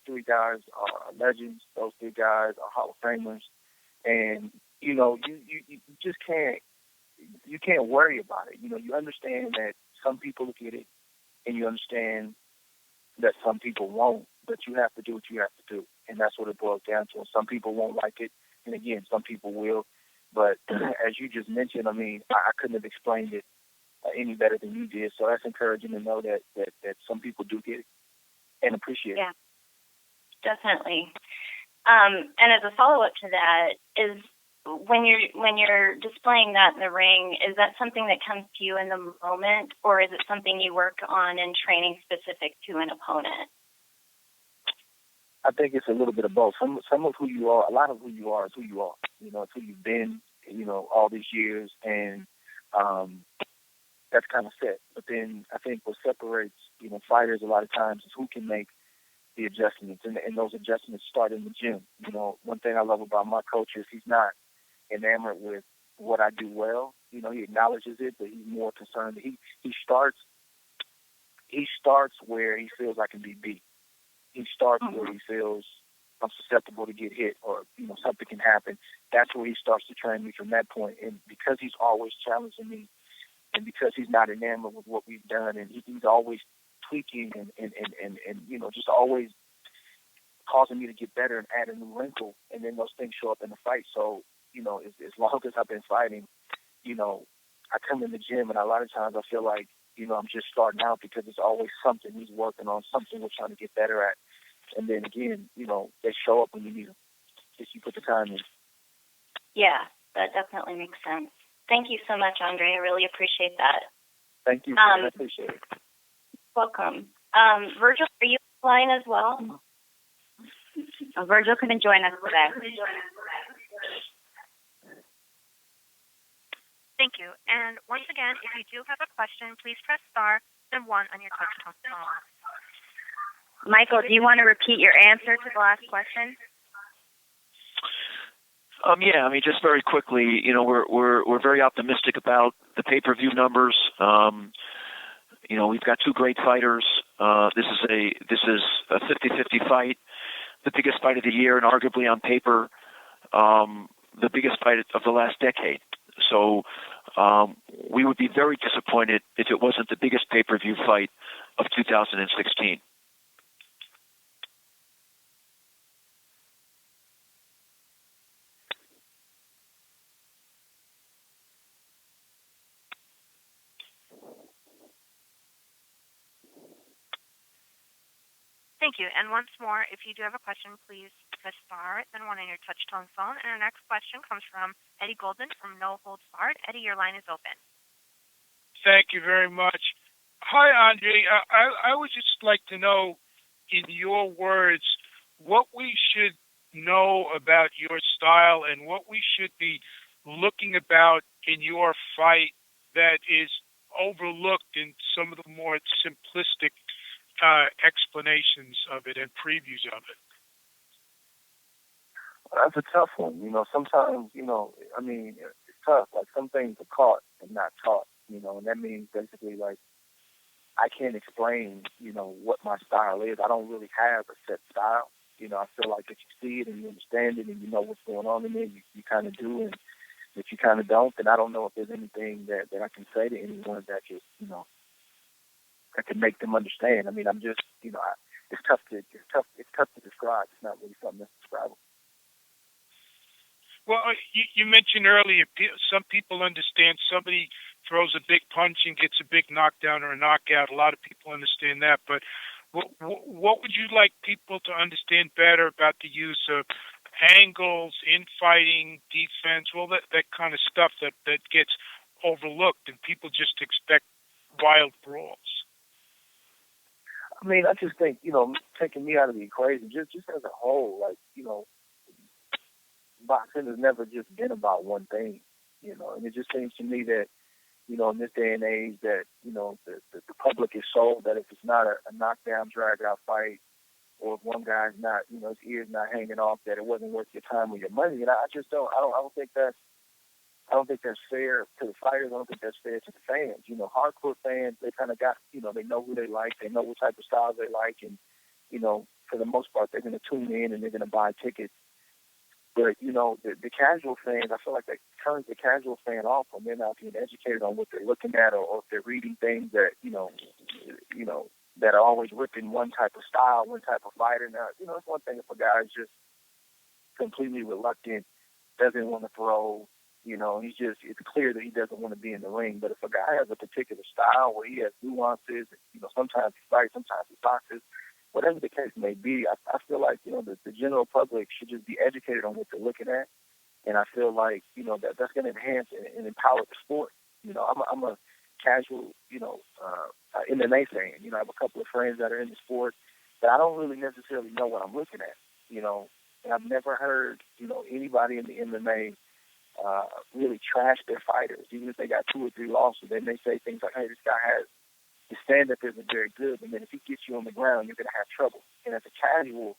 three guys are legends. Those three guys are Hall of Famers, and you just can't worry about it. You understand that some people look at it, and you understand that some people won't, but you have to do what you have to do, and that's what it boils down to. Some people won't like it, and again, some people will. But as you just mentioned, I mean, I couldn't have explained it any better than you did. So that's encouraging to know that some people do get it and appreciate it.
Yeah, definitely. And as a follow-up to that, is when you're displaying that in the ring, is that something that comes to you in the moment, or is it something you work on in training specific to an opponent?
I think it's a little bit of both. Some of who you are, a lot of who you are is who you are. It's who you've been, all these years, and that's kind of set. But then I think what separates, fighters a lot of times is who can make the adjustments, and those adjustments start in the gym. One thing I love about my coach is he's not enamored with what I do well. He acknowledges it, but he's more concerned. He starts where he feels I can be beat. He starts where he feels I'm susceptible to get hit, or something can happen. That's where he starts to train me from that point. And because he's always challenging me, and because he's not enamored with what we've done, and he's always tweaking and just always causing me to get better and add a new wrinkle, and then those things show up in the fight. So, as long as I've been fighting, I come in the gym, and a lot of times I feel like, I'm just starting out because it's always something he's working on, something we're trying to get better at. And then again, they show up when you need them, if you put the time in.
Yeah, that definitely makes sense. Thank you so much, Andre. I really appreciate that.
Thank you. I appreciate it.
Welcome. Virgil, are you on the line as well? Virgil couldn't join us today.
Thank you. And once again, if you do have a question, please press star, then 1 on your touch-tone phone.
Michael, do you want to repeat your answer to the last question?
Yeah, I mean, just very quickly, we're very optimistic about the pay-per-view numbers. We've got two great fighters. This is a 50-50 fight, the biggest fight of the year, and arguably on paper, the biggest fight of the last decade. So we would be very disappointed if it wasn't the biggest pay-per-view fight of 2016.
Thank you. And once more, if you do have a question, please press star, then one on your touch-tone phone. And our next question comes from Eddie Golden from No Holds Barred. Eddie, your line is open.
Thank you very much. Hi, Andre. I would just like to know, in your words, what we should know about your style and what we should be looking about in your fight that is overlooked in some of the more simplistic explanations of it and previews of it.
That's a tough one. Sometimes, it's tough. Like, some things are caught and not taught, and that means basically, like, I can't explain, what my style is. I don't really have a set style. I feel like if you see it and you understand it and you know what's going on in there, you kind of do. And if you kind of don't, then I don't know if there's anything that I can say to anyone that just, that can make them understand. I mean, I'm just, it's tough to describe. It's not really something that's describable.
Well, you mentioned earlier, some people understand somebody throws a big punch and gets a big knockdown or a knockout. A lot of people understand that. But what would you like people to understand better about the use of angles, infighting, defense, all that kind of stuff that gets overlooked and people just expect wild brawls?
I mean, I just think, taking me out of the equation, just as a whole, like, boxing has never just been about one thing, and it just seems to me that, in this day and age that, the public is sold that if it's not a knockdown, drag-out fight, or if one guy's not, his ear's not hanging off, that it wasn't worth your time or your money. And I don't think that's fair to the fighters. I don't think that's fair to the fans. Hardcore fans, they kind of got, they know who they like, they know what type of styles they like, and, for the most part, they're going to tune in and they're going to buy tickets. But, the casual fans, I feel like that turns the casual fan off when they're not being educated on what they're looking at, or if they're reading things that, that are always ripping one type of style, one type of fighter. Now, it's one thing if a guy is just completely reluctant, doesn't want to throw, it's clear that he doesn't want to be in the ring. But if a guy has a particular style where he has nuances, sometimes he fights, sometimes he boxes, whatever the case may be, I feel like, the general public should just be educated on what they're looking at. And I feel like, that's going to enhance and empower the sport. I'm a casual, MMA fan. I have a couple of friends that are in the sport, but I don't really necessarily know what I'm looking at, and I've never heard, anybody in the MMA really trash their fighters. Even if they got 2 or 3 losses, they may say things like, hey, this guy has his stand-up isn't very good, and then if he gets you on the ground, you're going to have trouble. And as a casual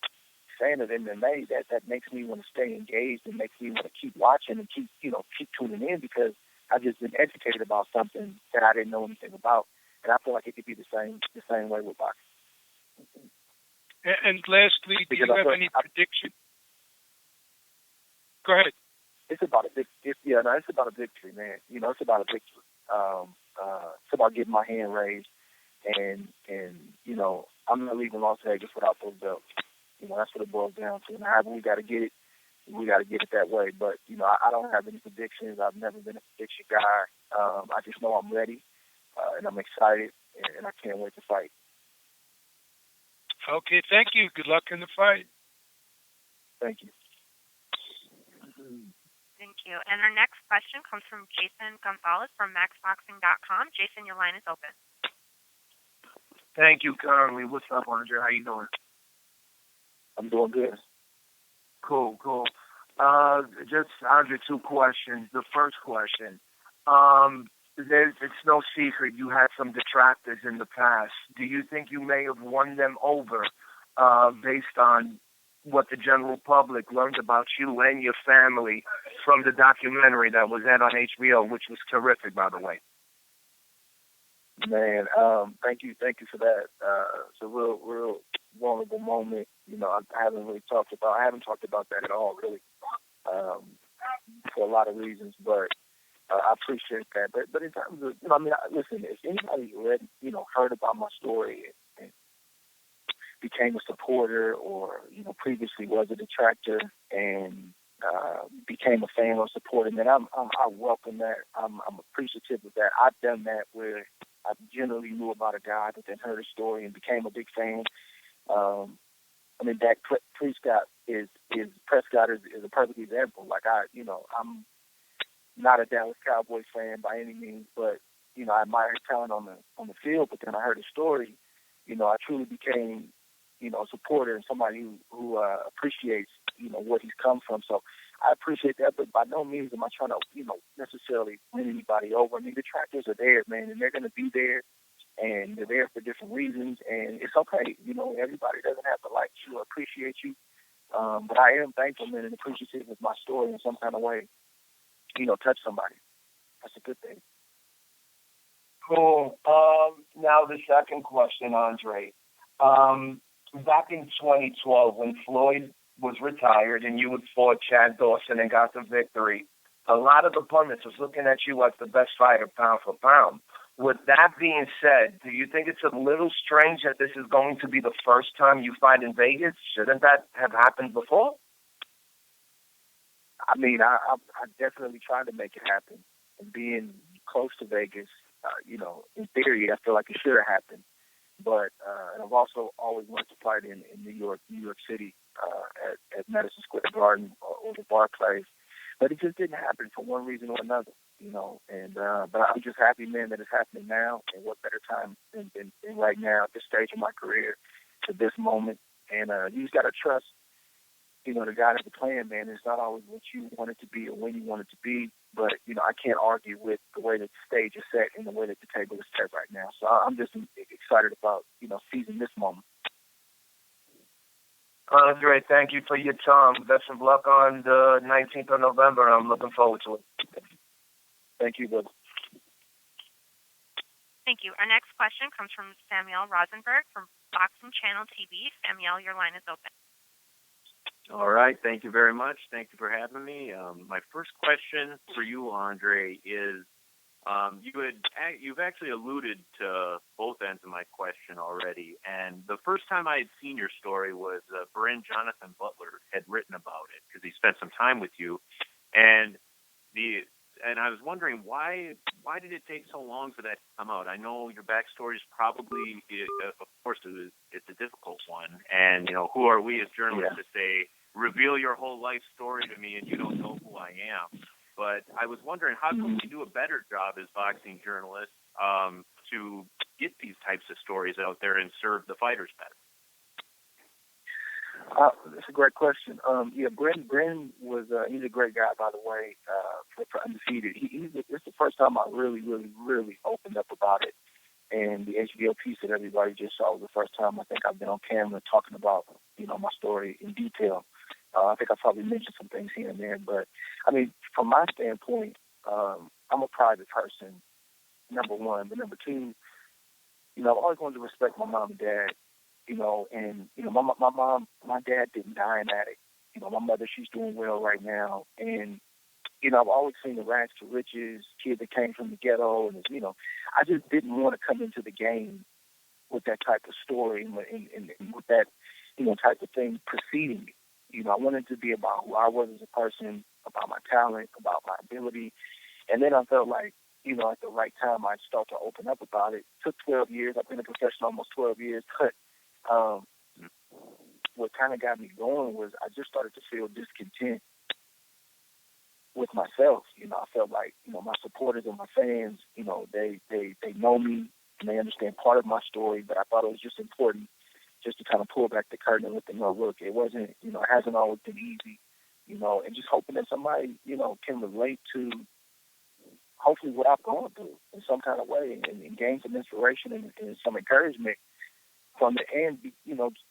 fan of MMA, that makes me want to stay engaged and makes me want to keep watching and keep tuning in, because I've just been educated about something that I didn't know anything about. And I feel like it could be the same way with boxing.
And lastly, do you have any prediction? Go ahead.
It's about a it's about a victory, man. It's about a victory. It's about getting my hand raised, and I'm not leaving Las Vegas without those belts. That's what it boils down to. And however we got to get it, we got to get it that way. But I don't have any predictions. I've never been a prediction guy. I just know I'm ready, and I'm excited, and I can't wait to fight.
Okay, thank you. Good luck in the fight.
Thank you.
Thank you. And our next question comes from Jason Gonzalez from MaxBoxing.com. Jason, your line is open.
Thank you, Conley. What's up, Andre? How you doing?
I'm doing good.
Cool. Just, Andre, 2 questions. The first question, it's no secret you had some detractors in the past. Do you think you may have won them over based on what the general public learned about you and your family from the documentary that was aired on HBO, which was terrific, by the way?
Man, thank you for that. It's a real vulnerable moment. I haven't talked about that at all, really, for a lot of reasons. But I appreciate that. But in terms of, listen, if anybody read, heard about my story and became a supporter, or previously was a detractor and became a fan or supporter, then I welcome that. I'm appreciative of that. I've done that where I generally knew about a guy, but then heard a story and became a big fan,
I mean, Dak Prescott is a perfect example. Like I'm not a Dallas Cowboys fan by any means, but I admire his talent on the field. But then I heard his story. I truly became a supporter and somebody who appreciates what he's come from. So I appreciate that, but by no means am I trying to necessarily win anybody over. I mean, the detractors are there, man, and they're going to be there. And they're there for different reasons, and it's okay. Everybody doesn't have to like you or appreciate you. But I am thankful, man, and appreciative of my story in some kind of way, touch somebody. That's a good thing.
Cool. Now the second question, Andre. Back in 2012, when Floyd was retired and you had fought Chad Dawson and got the victory, a lot of the pundits was looking at you as the best fighter pound for pound. With that being said, do you think it's a little strange that this is going to be the first time you fight in Vegas? Shouldn't that have happened before?
I mean, I definitely tried to make it happen. And being close to Vegas, in theory, I feel like it should have happened. But and I've also always wanted to fight in New York City, at Madison Square Garden or the Barclays. But it just didn't happen for one reason or another, And but I'm just happy, man, that it's happening now. And what better time than right now at this stage of my career to this moment. And you just got to trust, the guy that's playing, man. It's not always what you want it to be or when you want it to be. But, I can't argue with the way that the stage is set and the way that the table is set right now. So I'm just excited about, seizing this moment.
Andre, thank you for your time. Best of luck on the 19th of November. I'm looking forward to it.
Thank you, brother.
Thank you. Our next question comes from Samuel Rosenberg from Boxing Channel TV. Samuel, your line is open.
All right. Thank you very much. Thank you for having me. My first question for you, Andre, is you've actually alluded to both ends of my question already. And the first time I had seen your story was Bryn Jonathan Butler had written about it because he spent some time with you. And I was wondering why did it take so long for that to come out? I know your backstory is probably, of course, it's a difficult one. And, who are we as journalists to say, reveal your whole life story to me and you don't know who I am? But I was wondering, how can we do a better job as boxing journalists to get these types of stories out there and serve the fighters better?
That's a great question. Bryn was he's a great guy, by the way, for Undefeated. It's the first time I really, really, really opened up about it. And the HBO piece that everybody just saw was the first time I think I've been on camera talking about, my story in detail. I think I probably mentioned some things here and there, but I mean, from my standpoint, I'm a private person, number one. But number two, I've always wanted to respect my mom and dad, and my dad didn't die in attic. My mother, she's doing well right now, and I've always seen the rags to riches, kid that came from the ghetto, and I just didn't want to come into the game with that type of story and with that, type of thing preceding me. I wanted to be about who I was as a person, about my talent, about my ability. And then I felt like, at the right time, I'd start to open up about it. It took 12 years. I've been a professional almost 12 years. But what kind of got me going was I just started to feel discontent with myself. I felt like, my supporters and my fans, they know me and they understand part of my story, but I thought it was just important just to kind of pull back the curtain and let them know, look, it wasn't, it hasn't always been easy, and just hoping that somebody, can relate to hopefully what I've gone through in some kind of way and gain some inspiration and some encouragement from the end,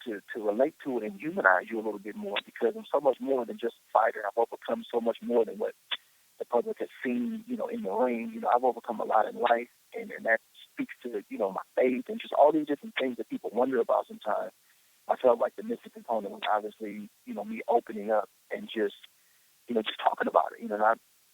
to relate to it and humanize you a little bit more, because I'm so much more than just a fighter. I've overcome so much more than what the public has seen, in the ring. I've overcome a lot in life, and that speaks to, my faith and just all these different things that people wonder about sometimes. I felt like the missing component was obviously, me opening up and just talking about it. And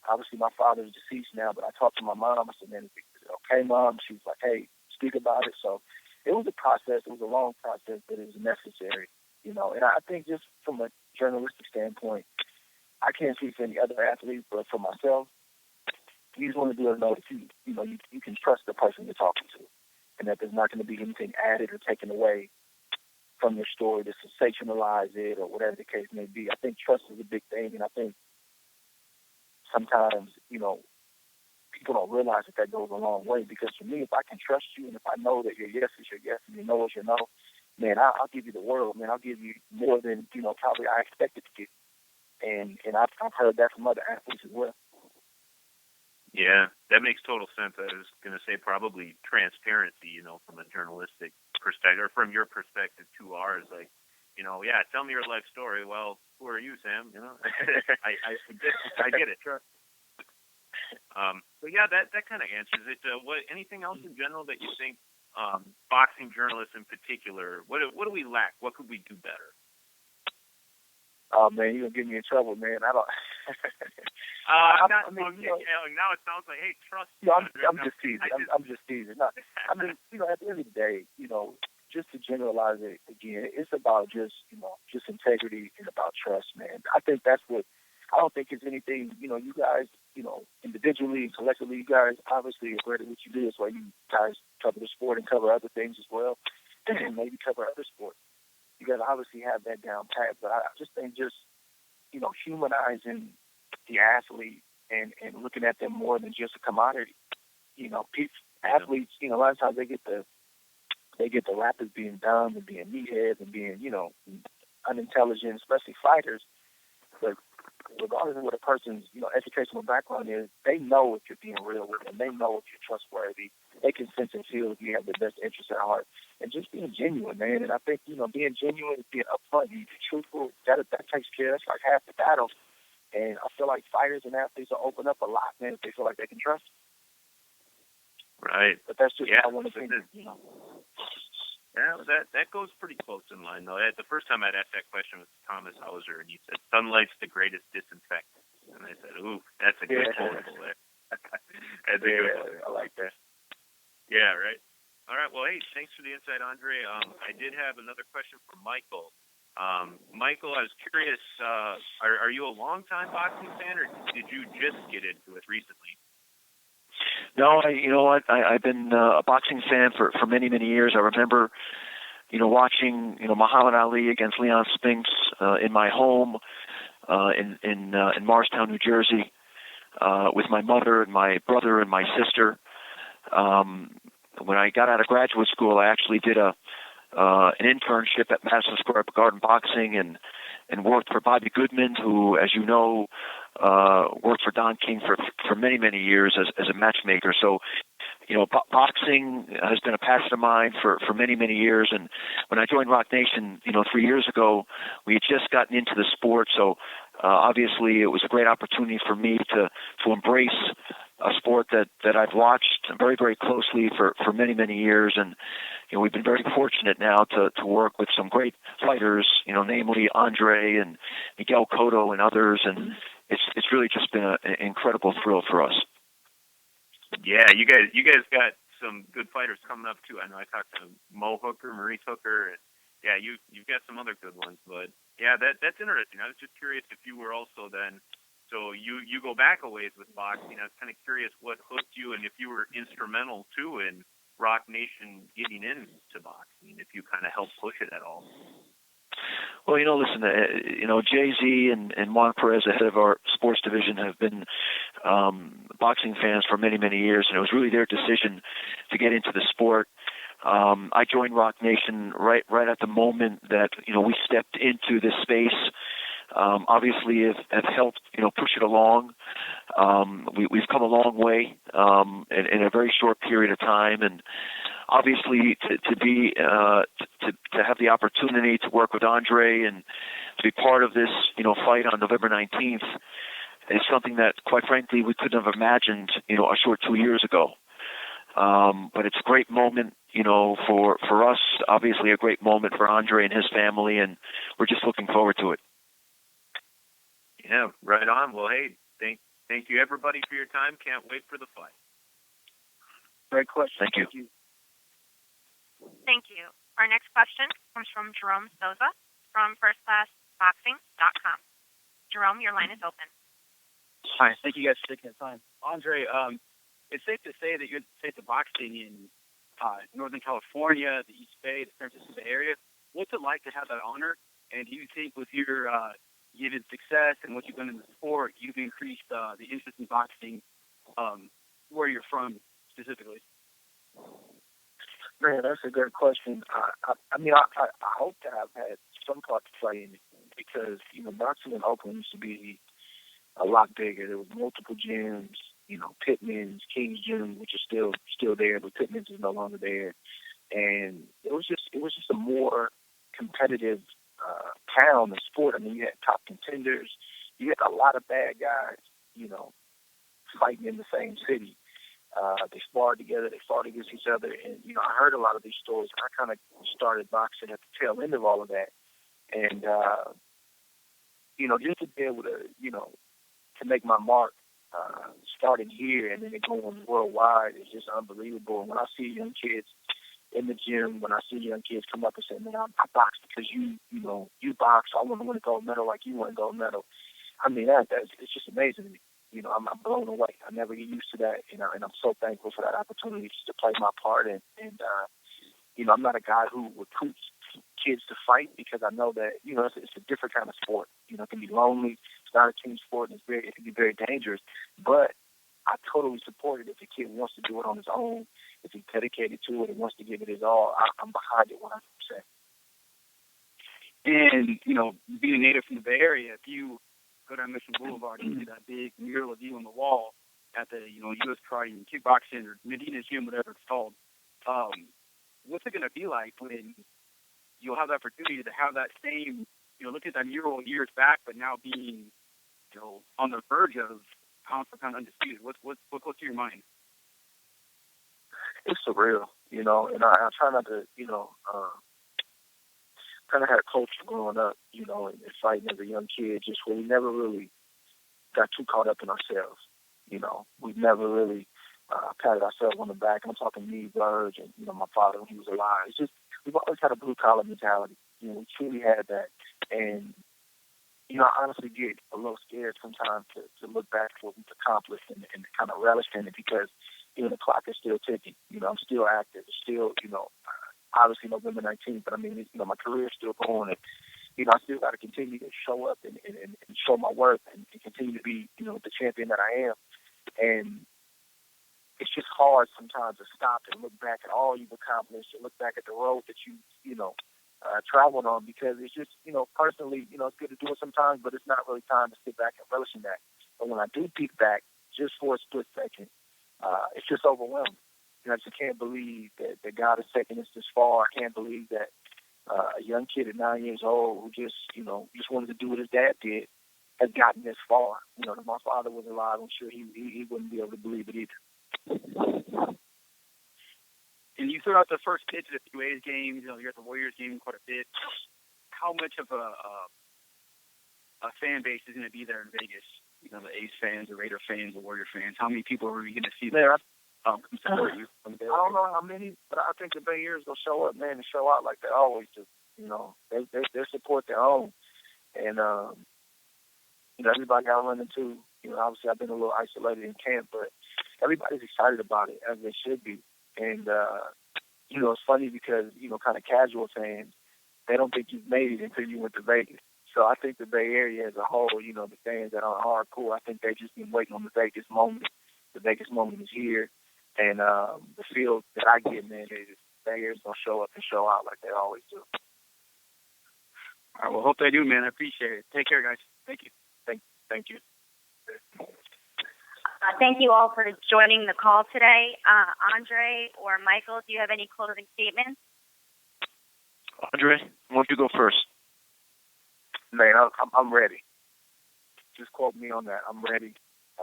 obviously my father is deceased now, but I talked to my mom. I said, man, is it okay, Mom? She was like, hey, speak about it. So it was a process. It was a long process, but it was necessary, And I think just from a journalistic standpoint, I can't speak for any other athletes, but for myself, you just want to be able to know that you can trust the person you're talking to, and that there's not going to be anything added or taken away from your story to sensationalize it or whatever the case may be. I think trust is a big thing, and I think sometimes, people don't realize that goes a long way. Because for me, if I can trust you and if I know that your yes is your yes and your no is your no, man, I'll give you the world, man. I'll give you more than, probably I expected to get. And I've heard that from other athletes as well.
Yeah, that makes total sense. I was going to say probably transparency, from a journalistic perspective, or from your perspective to ours. Like, yeah, tell me your life story. Well, who are you, Sam? I get it. Sure. So yeah, that kind of answers it. Anything else in general that you think boxing journalists in particular? What do we lack? What could we do better?
Oh man, you're gonna get me in trouble, man. I don't.
Now it sounds like, hey, trust me.
I'm just teasing. I'm just teasing. No, I mean, at the end of the day, just to generalize it again, it's about just integrity and about trust, man. I think that's what. I don't think it's anything. You guys, individually and collectively, you guys obviously are great at what you do. That's why you guys cover the sport and cover other things as well, and maybe cover other sports. You got to obviously have that down pat, but I just think humanizing the athlete and looking at them more than just a commodity. Athletes, a lot of times they get the rap as being dumb and being meatheads and being, unintelligent, especially fighters. But regardless of what a person's, educational background is, they know if you're being real with them. They know if you're trustworthy. They can sense and feel if you have the best interest at heart. And just being genuine, man. And I think, being genuine, being upfront, being truthful, that takes care. That's like half the battle. And I feel like fighters and athletes will open up a lot, man, if they feel like they can trust.
Right.
But that's just how I want to think.
Yeah, that goes pretty close in line, though. The first time I'd asked that question was Thomas Hauser, and he said, sunlight's the greatest disinfectant. And I said, ooh, that's a good quotable there. That's a good one.
I like that.
Yeah, right. All right, well, hey, thanks for the insight, Andre. I did have another question for Michael. Michael, I was curious, are you a long-time boxing fan, or did you just get into it recently?
No, I've been a boxing fan for many, many years. I remember, watching, Muhammad Ali against Leon Spinks in my home in Morristown, New Jersey, with my mother and my brother and my sister. When I got out of graduate school, I actually did an internship at Madison Square Garden Boxing and worked for Bobby Goodman, who, as you know, worked for Don King for many, many years as a matchmaker. So, boxing has been a passion of mine for many, many years. And when I joined Rock Nation, 3 years ago, we had just gotten into the sport. So, obviously, it was a great opportunity for me to embrace a sport that I've watched very, very closely for many, many years. And, we've been very fortunate now to work with some great fighters, namely Andre and Miguel Cotto and others. And it's really just been an incredible thrill for us.
Yeah, you guys got some good fighters coming up too. I know I talked to Mo Hooker, Maurice Hooker, and yeah, you've got some other good ones. But yeah, that's interesting. I was just curious if you were also then. So you go back a ways with boxing. I was kind of curious what hooked you, and if you were instrumental too in Rock Nation getting into boxing, if you kind of helped push it at all.
Well, listen, Jay-Z and Juan Perez, the head of our sports division, have been boxing fans for many, many years, and it was really their decision to get into the sport. I joined Rock Nation right at the moment that, we stepped into this space. Obviously have helped, push it along. We've come a long way in a very short period of time, and obviously to have the opportunity to work with Andre and to be part of this, fight on November 19th is something that, quite frankly, we couldn't have imagined, a short 2 years ago. But it's a great moment, for us, obviously a great moment for Andre and his family, and we're just looking forward to it.
Yeah, right on. Well, hey, thank you everybody for your time. Can't wait for the fight.
Great question.
Thank you.
Thank you. Our next question comes from Jerome Souza from firstclassboxing.com. Jerome, your line is open.
Hi, thank you guys for taking the time. Andre, it's safe to say that you're safe to boxing in Northern California, the East Bay, the San Francisco Bay Area. what's it like to have that honor? And do you think with your given success and what you've done in the sport, you've increased the interest in boxing where you're from specifically?
Man, that's a good question. I hope to have had some part to play in it because, boxing in Oakland used to be a lot bigger. There was multiple gyms, Pittman's, King's Gym, which is still there, but Pittman's is no longer there. And it was just a more competitive town and sport. I mean, you had top contenders, you had a lot of bad guys, fighting in the same city. They sparred together, they fought against each other, and I heard a lot of these stories. I kind of started boxing at the tail end of all of that, and just to be able to to make my mark, starting here and then going worldwide is just unbelievable. And when I see young kids in the gym, when I see young kids come up and say, "Man, I box because you box. I want to win a gold medal like you won a gold medal." I mean, it's just amazing to me. I'm blown away. I never get used to that, and I'm so thankful for that opportunity just to play my part. And I'm not a guy who recruits kids to fight because I know that it's a different kind of sport. It can be lonely. It's not a team sport, and it can be very dangerous. But I totally support it if a kid wants to do it on his own, if he's dedicated to it and wants to give it his all. I'm behind it 100%.
And being a native from the Bay Area, if you go down Mission Boulevard and see that big mural of you on the wall at the U.S. Karate and Kickboxing or Medina's Gym, whatever it's called, what's it going to be like when you'll have the opportunity to have that same, look at that mural years back, but now being, on the verge of pound for pound undisputed? What goes through your mind?
It's surreal, and I try not to, kind of had a culture growing up, and fighting as a young kid, just where we never really got too caught up in ourselves. We never really patted ourselves on the back. I'm talking me, Verge, and my father when he was alive. It's just we've always had a blue collar mentality. We truly had that, and I honestly get a little scared sometimes to look back at what we've accomplished and kind of relish in it because the clock is still ticking. I'm still active. It's still obviously November 19th, but I mean, my career is still going, and I still got to continue to show up and show my worth and continue to be the champion that I am. And it's just hard sometimes to stop and look back at all you've accomplished and look back at the road that you traveled on because it's just personally it's good to do it sometimes, but it's not really time to sit back and relish in that. But when I do peek back just for a split second, it's just overwhelming. I just can't believe that God has taken us this far. I can't believe that a young kid at 9 years old who just wanted to do what his dad did has gotten this far. If my father was alive, I'm sure he wouldn't be able to believe it either.
And you threw out the first pitch at a few A's games. You're at the Warriors game quite a bit. How much of a fan base is going to be there in Vegas? The A's fans, the Raider fans, the Warrior fans. How many people are we going to see there?
I don't know how many, but I think the Bay Area's gonna show up, man, and show out like they always do. They support their own, and everybody I run into, obviously I've been a little isolated in camp, but everybody's excited about it as they should be. And it's funny because kind of casual fans, they don't think you've made it until you went to Vegas. So I think the Bay Area as a whole, the fans that are hardcore, I think they've just been waiting on the Vegas moment. The Vegas moment is here. And the feel that I get, man, is the Bay Area's going to show up and show out like they always do.
All right, well, hope they do, man. I appreciate it. Take care, guys. Thank you.
Thank you.
Thank you all for joining the call today. Andre or Michael, do you have any closing statements?
Andre, why don't you go first?
Man, I'm ready. Just quote me on that. I'm ready.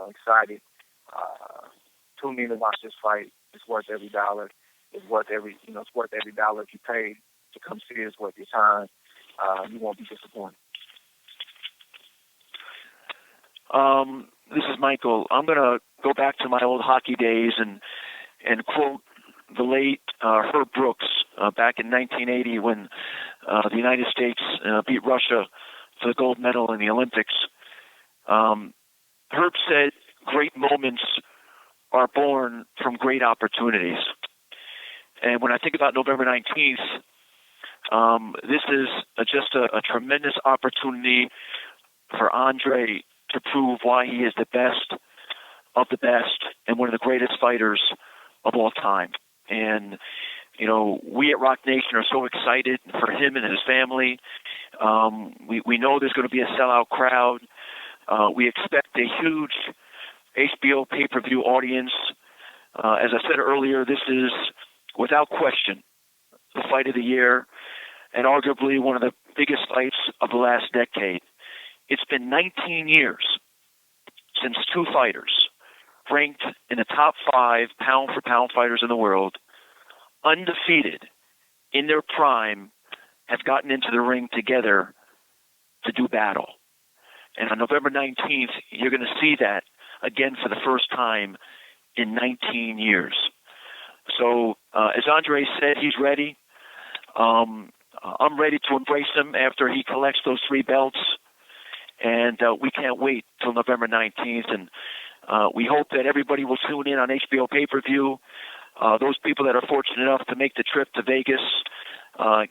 I'm excited. Tune in to watch this fight. It's worth every dollar. It's worth every dollar if you pay to come see it. It's worth your time. You won't be disappointed.
This is Michael. I'm going to go back to my old hockey days and quote the late Herb Brooks back in 1980 when the United States beat Russia for the gold medal in the Olympics. Herb said, "Great moments are born from great opportunities." And when I think about November 19th,
This is just a tremendous opportunity for Andre to prove why he is the best of the best and one of the greatest fighters of all time. And, you know, we at Rock Nation are so excited for him and his family. We know there's going to be a sellout crowd. We expect a huge HBO pay-per-view audience. As I said earlier, this is, without question, the fight of the year and arguably one of the biggest fights of the last decade. It's been 19 years since two fighters ranked in the top 5 pound-for-pound fighters in the world, undefeated in their prime, have gotten into the ring together to do battle. And on November 19th, you're going to see that again for the first time in 19 years. So, as Andre said, he's ready. I'm ready to embrace him after he collects those 3 belts. And we can't wait till November 19th. And we hope that everybody will tune in on HBO pay-per-view. Those people that are fortunate enough to make the trip to Vegas,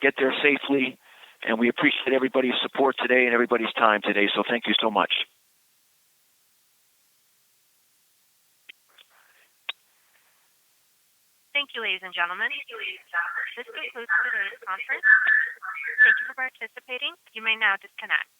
get there safely. And we appreciate everybody's support today and everybody's time today. So thank you so much.
Thank you, ladies and gentlemen. This concludes today's conference. Thank you for participating. You may now disconnect.